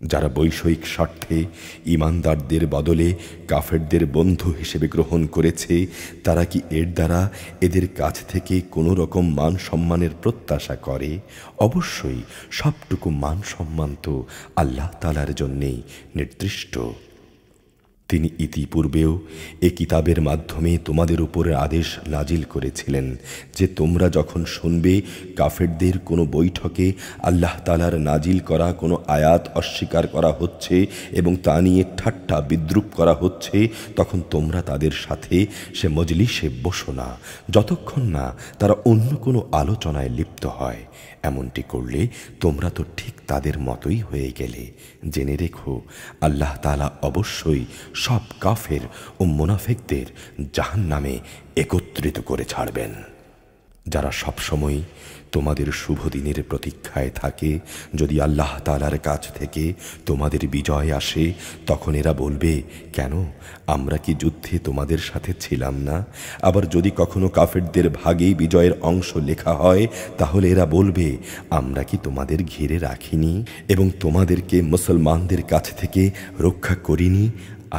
যারা বৈষয়িক স্বার্থে ঈমানদারদের বদলে কাফেরদের বন্ধু হিসেবে গ্রহণ করেছে, তারা কি এর দ্বারা এদের কাছ থেকে কোনো রকম মান সম্মানের প্রত্যাশা করে? অবশ্যই সবটুকু মান সম্মান তো আল্লাহ তাআলার জন্যেই নির্দিষ্ট। তিনি ইতিপূর্বেও এ কিতাবের মাধ্যমে তোমাদের উপরে আদেশ নাজিল করেছিলেন যে তোমরা যখন শুনবে কাফেরদের কোনো বৈঠকে আল্লাহ তাআলার নাজিল করা কোনো আয়াত অস্বীকার করা হচ্ছে এবং তা নিয়ে ঠাট্টা বিদ্রূপ করা হচ্ছে, তখন তোমরা তাদের সাথে সে মজলিসে বসো না যতক্ষণ না তারা অন্য কোনো আলোচনায় লিপ্ত হয়। এমনটি করলে তোমরা তো ঠিক তাদের মতোই হয়ে গেলে। জেনে রেখো আল্লাহ তাআলা অবশ্যই সব কাফের ও মুনাফিকদের জাহান্নামে একত্রিত করে ছাড়বেন। যারা সবসময় তোমাদের শুভ দিনের প্রতীক্ষায় থাকে, যদি আল্লাহ তাআলার কাছ থেকে তোমাদের বিজয় আসে, তখন এরা বলবে, কেন আমরা কি যুদ্ধে তোমাদের সাথে ছিলাম না? আবার যদি কখনো কাফেরদের ভাগে বিজয়ের অংশ লেখা হয়, তাহলে এরা বলবে, আমরা কি তোমাদের ঘিরে রাখিনি এবং তোমাদেরকে মুসলমানদের কাছ থেকে রক্ষা করিনি?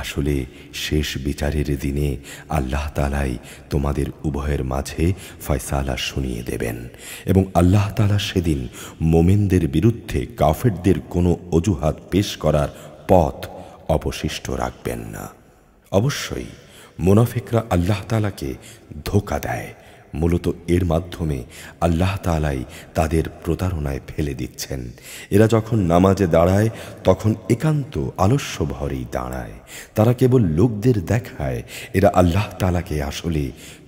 আসলে শেষ বিচারের দিনে আল্লাহ তাআলাই তোমাদের উভয়ের মাঝে ফয়সালা শুনিয়ে দেবেন এবং আল্লাহ তাআলা সেদিন মুমিনদের বিরুদ্ধে কাফেরদের কোনো অজুহাত পেশ করার পথ অবশিষ্ট রাখবেন না। অবশ্যই মুনাফিকরা আল্লাহ তাআলাকে ধোঁকা দেয়। মূলত এর মাধ্যমে আল্লাহ তাআলাই তাদের প্রতারণায় ফেলে দিচ্ছেন। এরা যখন নামাজে দাঁড়ায় তখন একান্ত আলস্য ভরেই দাঁড়ায়। তারা কেবল লোকদের দেখায় এরা আল্লাহ তাআলাকে আসলে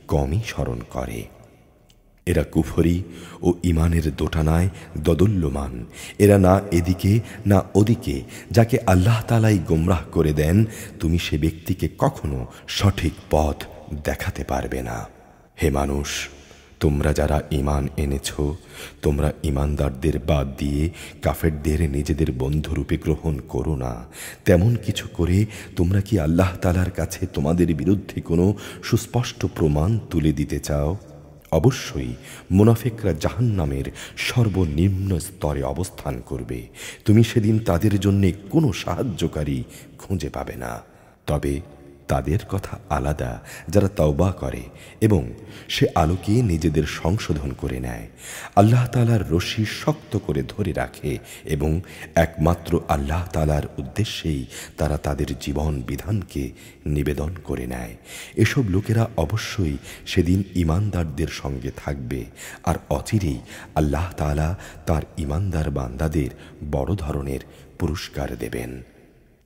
কমই স্মরণ করে। এরা কুফরি ও ঈমানের দোটানায় দোদুল্যমান। এরা না এদিকে না ওদিকে। যাকে আল্লাহ তাআলাই গোমরাহ করে দেন, তুমি সে ব্যক্তিকে কখনো সঠিক পথ দেখাতে পারবে না। হে মানুষ, তোমরা যারা ঈমান এনেছ, তোমরা ঈমানদারদের বাদ দিয়ে কাফেরদের নিজেদের বন্ধুরূপে গ্রহণ করো না। তেমন কিছু করে তোমরা কি আল্লাহ তাআলার কাছে তোমাদের বিরুদ্ধে কোনো সুস্পষ্ট প্রমাণ তুলে দিতে চাও? অবশ্যই মুনাফিকরা জাহান্নামের সর্বনিম্ন স্তরে অবস্থান করবে। তুমি সেদিন তাদের জন্য কোনো সাহায্যকারী খুঁজে পাবে না। তবে তাদের কথা আলাদা যারা তওবা করে এবং সে আলোকে নিজেদের সংশোধন করে নেয়, আল্লাহ তাআলার রশি শক্ত করে ধরে রাখে এবং একমাত্র আল্লাহ তাআলার উদ্দেশ্যেই তারা তাদের জীবন বিধানকে নিবেদন করে নেয়। এসব লোকেরা অবশ্যই সেদিন ঈমানদারদের সঙ্গে থাকবে, আর অচিরেই আল্লাহ তাআলা তার ঈমানদার বান্দাদের বড় ধরনের পুরস্কার দেবেন।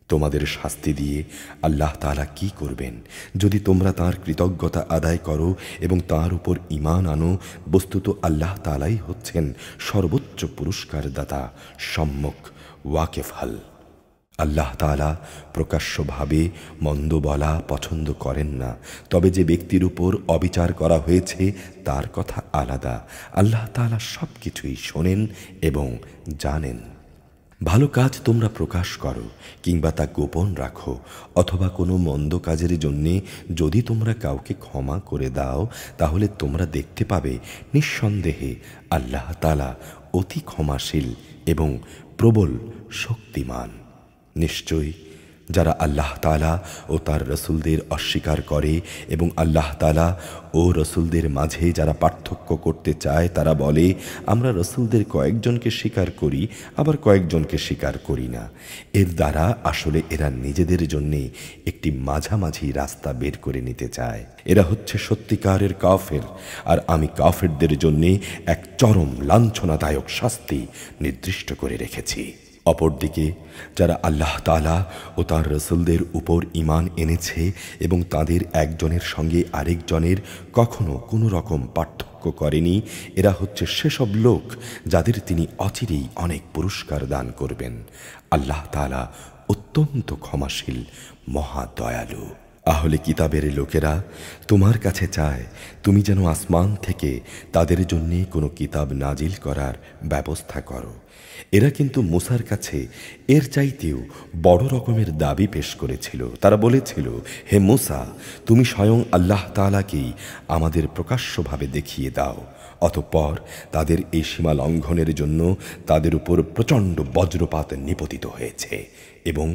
তোমাদের শাস্তি দিয়ে আল্লাহ তাআলা কি করবেন যদি তোমরা তাঁর কৃতজ্ঞতা আদায় করো এবং তাঁর উপর ঈমান আনো? বস্তুত আল্লাহ তাআলাই হচ্ছেন সর্বোচ্চ পুরস্কার দাতা, সম্যক ওয়াকেফাল। আল্লাহ তাআলা প্রকাশ্যভাবে মন্দ বলা পছন্দ করেন না, তবে যে ব্যক্তির উপর অবিচার করা হয়েছে তার কথা আলাদা। আল্লাহ তাআলা সব কিছুই শোনেন এবং জানেন। ভালো কাজ তোমরা প্রকাশ করো কিংবা তা গোপন রাখো, অথবা কোনো মন্দ কাজের জন্যে যদি তোমরা কাউকে ক্ষমা করে দাও, তাহলে তোমরা দেখতে পাবে নিঃসন্দেহে আল্লাহ তাআলা অতি ক্ষমাশীল এবং প্রবল শক্তিমান। নিশ্চয়ই যারা আল্লাহ তাআলা ও তার রসুলদের অস্বীকার করে এবং আল্লাহ তাআলা ও রসুলদের মাঝে যারা পার্থক্য করতে চায়, তারা বলে আমরা রসুলদের কয়েকজনকে স্বীকার করি আবার কয়েকজনকে স্বীকার করি না। এর দ্বারা আসলে এরা নিজেদের জন্যে একটি মাঝামাঝি রাস্তা বের করে নিতে চায়। এরা হচ্ছে সত্যিকারের কাফের, আর আমি কাফেরদের জন্যে এক চরম লাঞ্ছনাদায়ক শাস্তি নির্দিষ্ট করে রেখেছি। অপরদিকে যারা আল্লাহ তাআলা ও তার রসুলদের উপর ঈমান এনেছে এবং তাদের একজনের সঙ্গে আরেকজনের কখনো কোনো রকম পার্থক্য করেনি, এরা হচ্ছে সেসব লোক যাদের তিনি অচিরেই অনেক পুরস্কার দান করবেন। আল্লাহ তাআলা অত্যন্ত ক্ষমাশীল, মহা দয়ালু। আহলে কিতাবের লোকেরা তোমার কাছে চায় তুমি যেন আসমান থেকে তাদের জন্য কোনো কিতাব নাজিল করার ব্যবস্থা করো। এরা কিন্তু মুসার কাছে এর চাইতেও বড় রকমের দাবি পেশ করেছিল। তারা বলেছিল, হে মুসা, তুমি স্বয়ং আল্লাহ তাআলাকেই আমাদের প্রকাশ্যভাবে দেখিয়ে দাও। অতঃপর তাদের এই সীমা লঙ্ঘনের জন্য তাদের উপর প্রচণ্ড বজ্রপাত নিপতিত হয়েছে এবং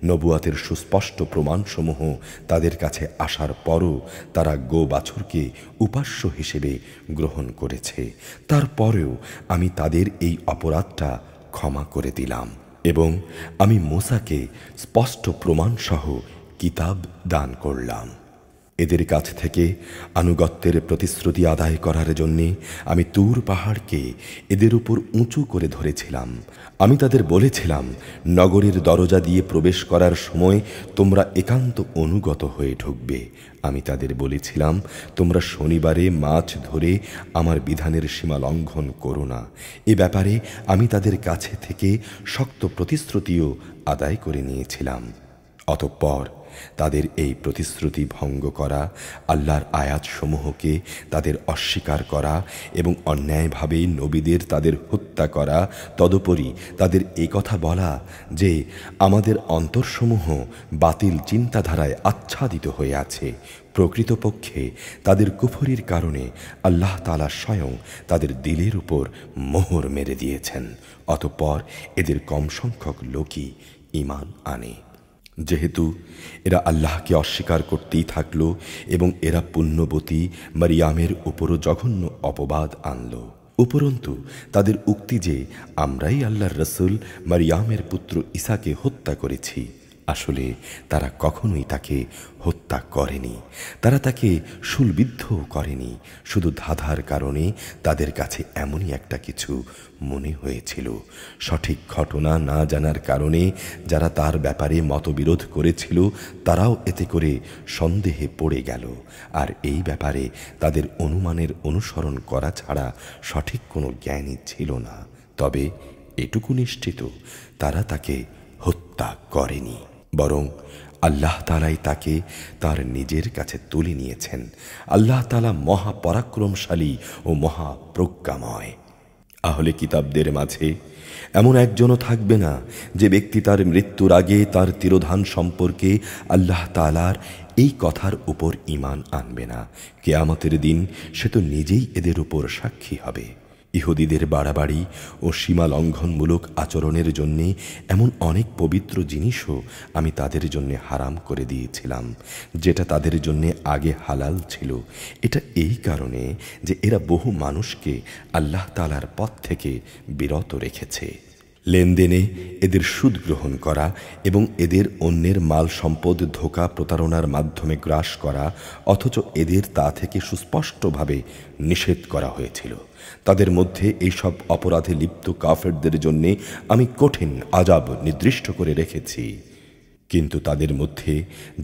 নবুয়াতের সুস্পষ্ট প্রমাণসমূহ তাদের কাছে আসার পরও তারা বাছুরকে উপাস্য হিসেবে গ্রহণ করেছে। তারপরেও আমি তাদের এই অপরাধটা ক্ষমা করে দিলাম এবং আমি মুসাকে স্পষ্ট প্রমাণসহ কিতাব দান করলাম। এদের কাছ থেকে আনুগত্যের প্রতিশ্রুতি আদায় করার জন্যে আমি তুর পাহাড়কে এদের উপর উঁচু করে ধরেছিলাম। আমি তাদের বলেছিলাম, নগরীর দরজা দিয়ে প্রবেশ করার সময় তোমরা একান্ত অনুগত হয়ে ঢুকবে। আমি তাদের বলেছিলাম, তোমরা শনিবারে মাছ ধরে আমার বিধানের সীমা লঙ্ঘন করো না। এ ব্যাপারে আমি তাদের কাছে থেকে শক্ত প্রতিশ্রুতিও আদায় করে নিয়েছিলাম। অতঃপর তাদের এই প্রতিশ্রুতি ভঙ্গ করা, আল্লাহর আয়াতসমূহকে তাদের অস্বীকার করা এবং অন্যায়ভাবে নবীদের তাদের হত্যা করা, তদুপরি তাদের এই কথা বলা যে আমাদের অন্তরসমূহ বাতিল চিন্তাধারায় আচ্ছাদিত হয়ে আছে, প্রকৃতপক্ষে তাদের কুফরির কারণে আল্লাহ তাআলা স্বয়ং তাদের দিলের উপর মোহর মেরে দিয়েছেন। অতঃপর এদের কম সংখ্যক লোকই ঈমান আনে। যেহেতু এরা আল্লাহকে অস্বীকার করতেই থাকল এবং এরা পুণ্যবতী মারিয়ামের উপরও জঘন্য অপবাদ আনল। উপরন্তু তাদের উক্তি যে আমরাই আল্লাহর রসুল মারিয়ামের পুত্র ঈসাকে হত্যা করেছি, আসলে তারা কখনোই তাকে হত্যা করেনি। তারা তাকে শূলবিদ্ধও করেনি, শুধু ধাঁধার কারণে তাদের কাছে এমনই একটা কিছু মনে হয়েছিল। সঠিক ঘটনা না জানার কারণে যারা তার ব্যাপারে মতবিরোধ করেছিল তারাও এতে করে সন্দেহে পড়ে গেল, আর এই ব্যাপারে তাদের অনুমানের অনুসরণ করা ছাড়া সঠিক কোনো জ্ঞানই ছিল না। তবে এটুকু নিশ্চিত, তারা তাকে হত্যা করেনি, বরং আল্লাহ তাআলাই তাকে তার নিজের কাছে তুলে নিয়েছেন। আল্লাহ তাআলা মহাপরাক্রমশালী ও মহাপ্রজ্ঞাময়। আহলে কিতাবদের মাঝে এমন একজনও থাকবে না যে ব্যক্তি তার মৃত্যুর আগে তার তিরোধান সম্পর্কে আল্লাহ তাআলার এই কথার উপর ঈমান আনবে না। কিয়ামতের দিন সে তো নিজেই এদের উপর সাক্ষী হবে। ইহুদিদের বাড়াবাড়ি ও সীমা লঙ্ঘনমূলক আচরণের জন্যে এমন অনেক পবিত্র জিনিসও আমি তাদের জন্য হারাম করে দিয়েছিলাম, যেটা তাদের জন্য আগে হালাল ছিল। এটা এই কারণে যে এরা বহু মানুষকে আল্লাহ তাআলার পথ থেকে বিরত রেখেছে। লেনদেনে এদের সুদ গ্রহণ করা এবং এদের অন্যের মাল সম্পদ ধোঁকা প্রতারণার মাধ্যমে গ্রাস করা, অথচ এদের তা থেকে সুস্পষ্টভাবে নিষেধ করা হয়েছিল। তাদের মধ্যে এইসব অপরাধে লিপ্ত কাফেরদের জন্য আমি কঠিন আযাব নির্দিষ্ট করে রেখেছি। কিন্তু তাদের মধ্যে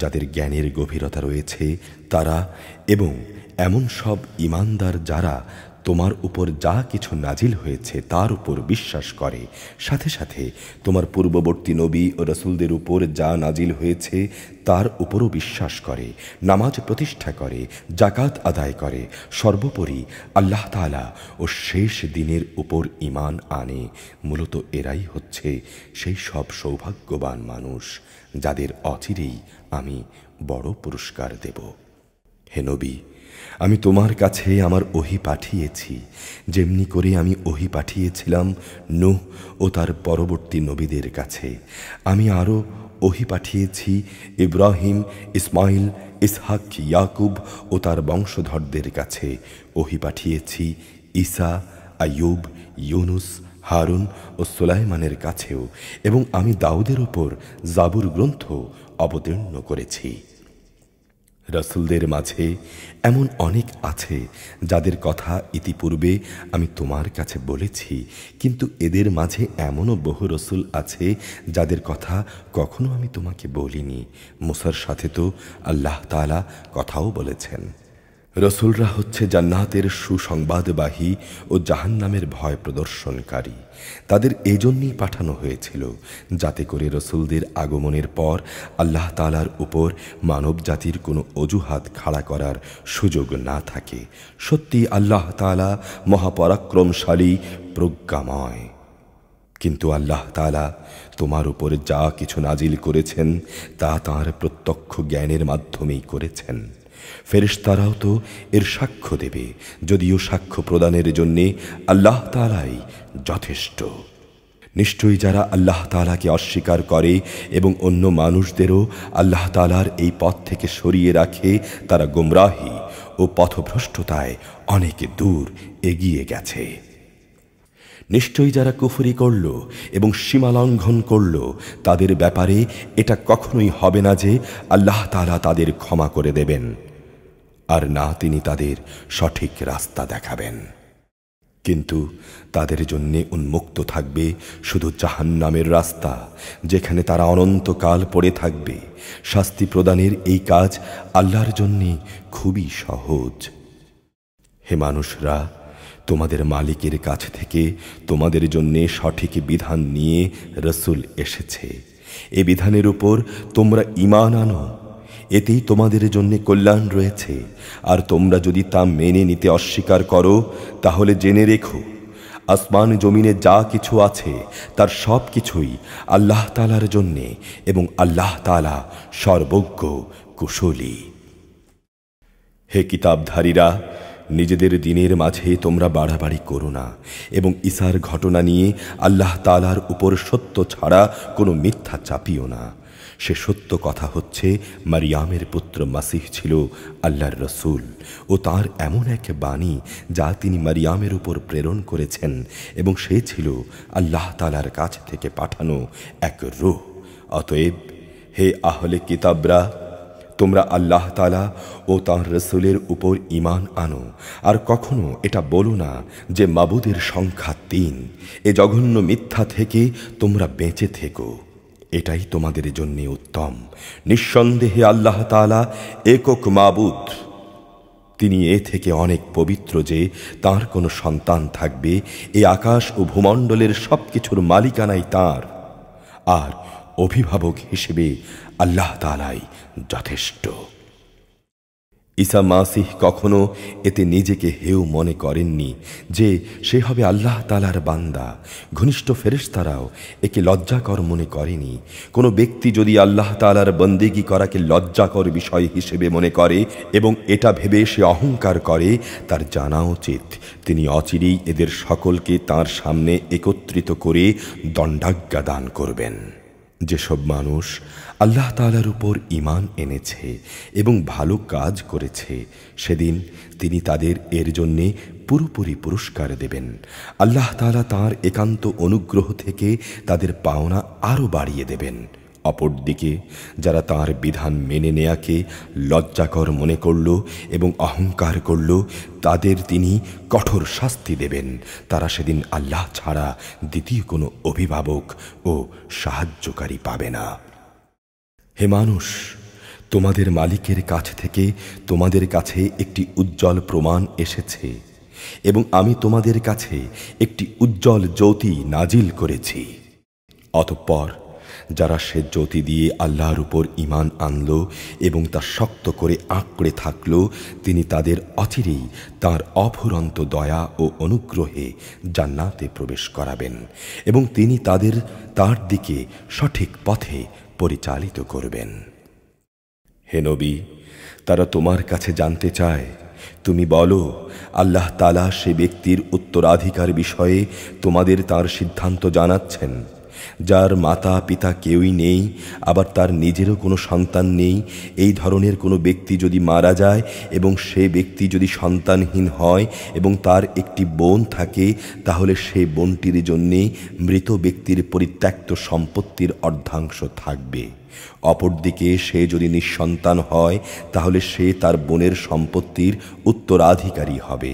যাদের জ্ঞানের গভীরতা রয়েছে তারা এবং এমন সব ঈমানদার যারা তোমার উপর যা কিছু নাজিল হয়েছে তার উপর বিশ্বাস করে, সাথে সাথে তোমার পূর্ববর্তী নবী ও রাসূলদের উপর যা নাজিল হয়েছে তার উপরও বিশ্বাস করে, নামাজ প্রতিষ্ঠা করে, যাকাত আদায় করে, সর্বোপরি আল্লাহ তাআলা ও শেষ দিনের উপর ঈমান আনে, মূলত এরাই হচ্ছে সেই সব সৌভাগ্যবান মানুষ যাদের অচিরেই আমি বড় পুরস্কার দেব। হে নবী, আমি তোমার কাছে আমার ওহী পাঠিয়েছি, যেমনি করে আমি ওহী পাঠিয়েছিলাম নূহ ও তার পরবর্তী নবীদের কাছে। আমি আরও ওহী পাঠিয়েছি ইব্রাহিম, ইসমাইল, ইসহাক, ইয়াকুব ও তার বংশধরদের কাছে। ওহী পাঠিয়েছি ঈসা, আইয়ুব, ইউনুস, হারুন ও সুলাইমানের কাছেও, এবং আমি দাউদের উপর জাবুর গ্রন্থ অবতীর্ণ করেছি। রাসূলদের মাঝে এমন অনেক আছে যাদের কথা ইতিপূর্বে আমি তোমার কাছে বলেছি, কিন্তু এদের মাঝে এমনও বহু রাসূল আছে যাদের কথা কখনো আমি তোমাকে বলিনি। মুসার সাথে তো আল্লাহ তাআলা কথাও বলেছেন। রসুলরা হচ্ছে জান্নাতের সুসংবাদবাহী ও জাহান্নামের ভয় প্রদর্শনকারী। তাদের এজন্যই পাঠানো হয়েছিল যাতে করে রসুলদের আগমনের পর আল্লাহ তাআলার উপর মানব জাতির কোনো অজুহাত খাড়া করার সুযোগ না থাকে। সত্যি আল্লাহ তাআলা মহাপরাক্রমশালী, প্রজ্ঞাময়। কিন্তু আল্লাহ তাআলা তোমার উপরে যা কিছু নাজিল করেছেন তা তাঁর প্রত্যক্ষ জ্ঞানের মাধ্যমেই করেছেন। ফেরেশতারাও তো এর সাক্ষ্য দেবে, যদিও সাক্ষ্য প্রদানের জন্যে আল্লাহ তাআলাই যথেষ্ট। নিশ্চয়ই যারা আল্লাহ তাআলাকে অস্বীকার করে এবং অন্য মানুষদেরও আল্লাহ তাআলার এই পথ থেকে সরিয়ে রাখে, তারা গোমরাহি ও পথভ্রষ্টতায় অনেক দূর এগিয়ে গেছে। নিশ্চয়ই যারা কুফরি করল এবং সীমালঙ্ঘন করল, তাদের ব্যাপারে এটা কখনোই হবে না যে আল্লাহ তাআলা তাদের ক্ষমা করে দেবেন, আর না তিনি তাদের সঠিক রাস্তা দেখাবেন। কিন্তু তাদের জন্যে উন্মুক্ত থাকবে শুধু জাহান্নামের রাস্তা, যেখানে তারা অনন্তকাল পড়ে থাকবে। শাস্তি প্রদানের এই কাজ আল্লাহর জন্যে খুবই সহজ। হে মানুষরা, তোমাদের মালিকের কাছ থেকে তোমাদের জন্যে সঠিক বিধান নিয়ে রসুল এসেছে। এ বিধানের উপর তোমরা ঈমান আনো, এতেই তোমাদের জন্য কল্যাণ রয়েছে। আর তোমরা যদি তা মেনে নিতে অস্বীকার করো, তাহলে জেনে রেখো আসমান জমিনে যা কিছু আছে তার সব কিছুই আল্লাহ তাআলার জন্যে, এবং আল্লাহ তাআলা সর্বজ্ঞ, কুশলী। হে কিতাবধারীরা, নিজেদের দিনের মাঝে তোমরা বাড়াবাড়ি করো না, এবং ঈসার ঘটনা নিয়ে আল্লাহ তাআলার উপর সত্য ছাড়া কোনো মিথ্যা চাপিও না। সে সত্য কথা হচ্ছে মারিয়ামের পুত্র মাসিহ ছিল আল্লাহর রসুল, ও তার এমন এক বাণী যা তিনি মারিয়ামের উপর প্রেরণ করেছেন, এবং সে ছিল আল্লাহ তাআলার কাছ থেকে পাঠানো এক রূহ। অতএব হে আহলে কিতাবরা, তোমরা আল্লাহ তাআলা ও তাঁর রসুলের উপর ঈমান আনো, আর কখনো এটা বলো না যে মাবুদের সংখ্যা ৩। এ জঘন্য মিথ্যা থেকে তোমরা বেঁচে থেকো, এটাই তোমাদের জন্য উত্তম। নিঃসন্দেহে আল্লাহ তাআলা একক মাবুদ। তিনি এ থেকে অনেক পবিত্র যে তাঁর কোনো সন্তান থাকবে। এ আকাশ ও ভূমণ্ডলের সবকিছুর মালিকানাই তাঁর, আর অভিভাবক হিসেবে আল্লাহ তাআলাই যথেষ্ট। ঈসা মাসিহ কখনো এতে নিজেকে হেয় মনে করেননি যে সে হবে আল্লাহ তাআলার বান্দা। ঘনিষ্ঠ ফেরেশতারাও একে লজ্জাকর মনে করেনি। কোনো ব্যক্তি যদি আল্লাহ তাআলার বন্দেগী করাকে লজ্জাকর বিষয় হিসেবে মনে করে এবং এটা ভেবে সে অহংকার করে, তার জানা উচিত তিনি অচিরেই এদের সকলকে তাঁর সামনে একত্রিত করে দণ্ডাজ্ঞা দান করবেন। যেসব মানুষ আল্লাহ তাআলার উপর ঈমান এনেছে এবং ভালো কাজ করেছে, সেদিন তিনি তাদের এর জন্যে পুরোপুরি পুরস্কার দেবেন। আল্লাহ তাআলা তাঁর একান্ত অনুগ্রহ থেকে তাদের পাওনা আরও বাড়িয়ে দেবেন। অপরদিকে যারা তাঁর বিধান মেনে নেয়াকে লজ্জাকর মনে করল এবং অহংকার করল, তাদের তিনি কঠোর শাস্তি দেবেন। তারা সেদিন আল্লাহ ছাড়া দ্বিতীয় কোনো অভিভাবক ও সাহায্যকারী পাবে না। হে মানুষ, তোমাদের মালিকের কাছ থেকে তোমাদের কাছে একটি উজ্জ্বল প্রমাণ এসেছে এবং আমি তোমাদের কাছে একটি উজ্জ্বল জ্যোতি নাজিল করেছি। অতঃপর যারা সে জ্যোতি দিয়ে আল্লাহর উপর ঈমান আনল এবং তা শক্ত করে আঁকড়ে থাকল, তিনি তাদের অচিরেই তাঁর অফুরন্ত দয়া ও অনুগ্রহে জান্নাতে প্রবেশ করাবেন এবং তিনি তাদের তার দিকে সঠিক পথে পরিচালিত করবেন। হে নবী, তারা তোমার কাছে জানতে চায়, তুমি বলো, আল্লাহ তাআলা সে ব্যক্তির উত্তরাধিকার বিষয়ে তোমাদের তার সিদ্ধান্ত জানাচ্ছেন, যার মাতা পিতা কেউই নেই, আবার তার নিজেরও কোনো সন্তান নেই। এই ধরনের কোনো ব্যক্তি যদি মারা যায় এবং সে ব্যক্তি যদি সন্তানহীন হয় এবং তার একটি বোন থাকে, তাহলে সে বোনটির জন্যে মৃত ব্যক্তির পরিত্যক্ত সম্পত্তির অর্ধাংশ থাকবে। অপরদিকে সে যদি নিঃসন্তান হয়, তাহলে সে তার বোনের সম্পত্তির উত্তরাধিকারী হবে।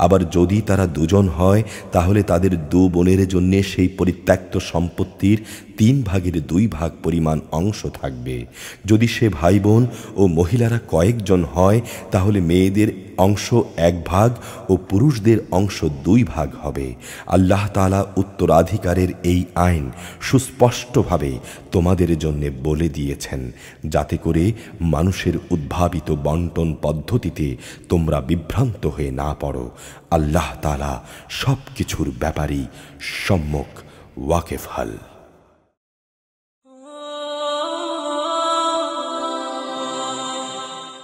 আবার যদি তারা দুজন হয়, তাহলে তাদের দু বোনের জন্য সেই পরিত্যক্ত সম্পত্তির 3/2 ভাগ পরিমাণ অংশ থাকবে। যদি সে ভাই বোন ও মহিলারা কয়েকজন হয়, তাহলে মেয়েদের অংশ 1 ভাগ ও পুরুষদের অংশ 2 ভাগ হবে। আল্লাহ তাআলা উত্তরাধিকারের এই আইন সুস্পষ্টভাবে তোমাদের জন্য বলে দিয়েছেন, যাতে করে মানুষের উদ্ভাবিত বন্টন পদ্ধতিতে তোমরা বিভ্রান্ত হয়ে না পড়ো। আল্লাহ তাআলা সব কিছুর ব্যাপারেই সম্যক ওয়াকিফ।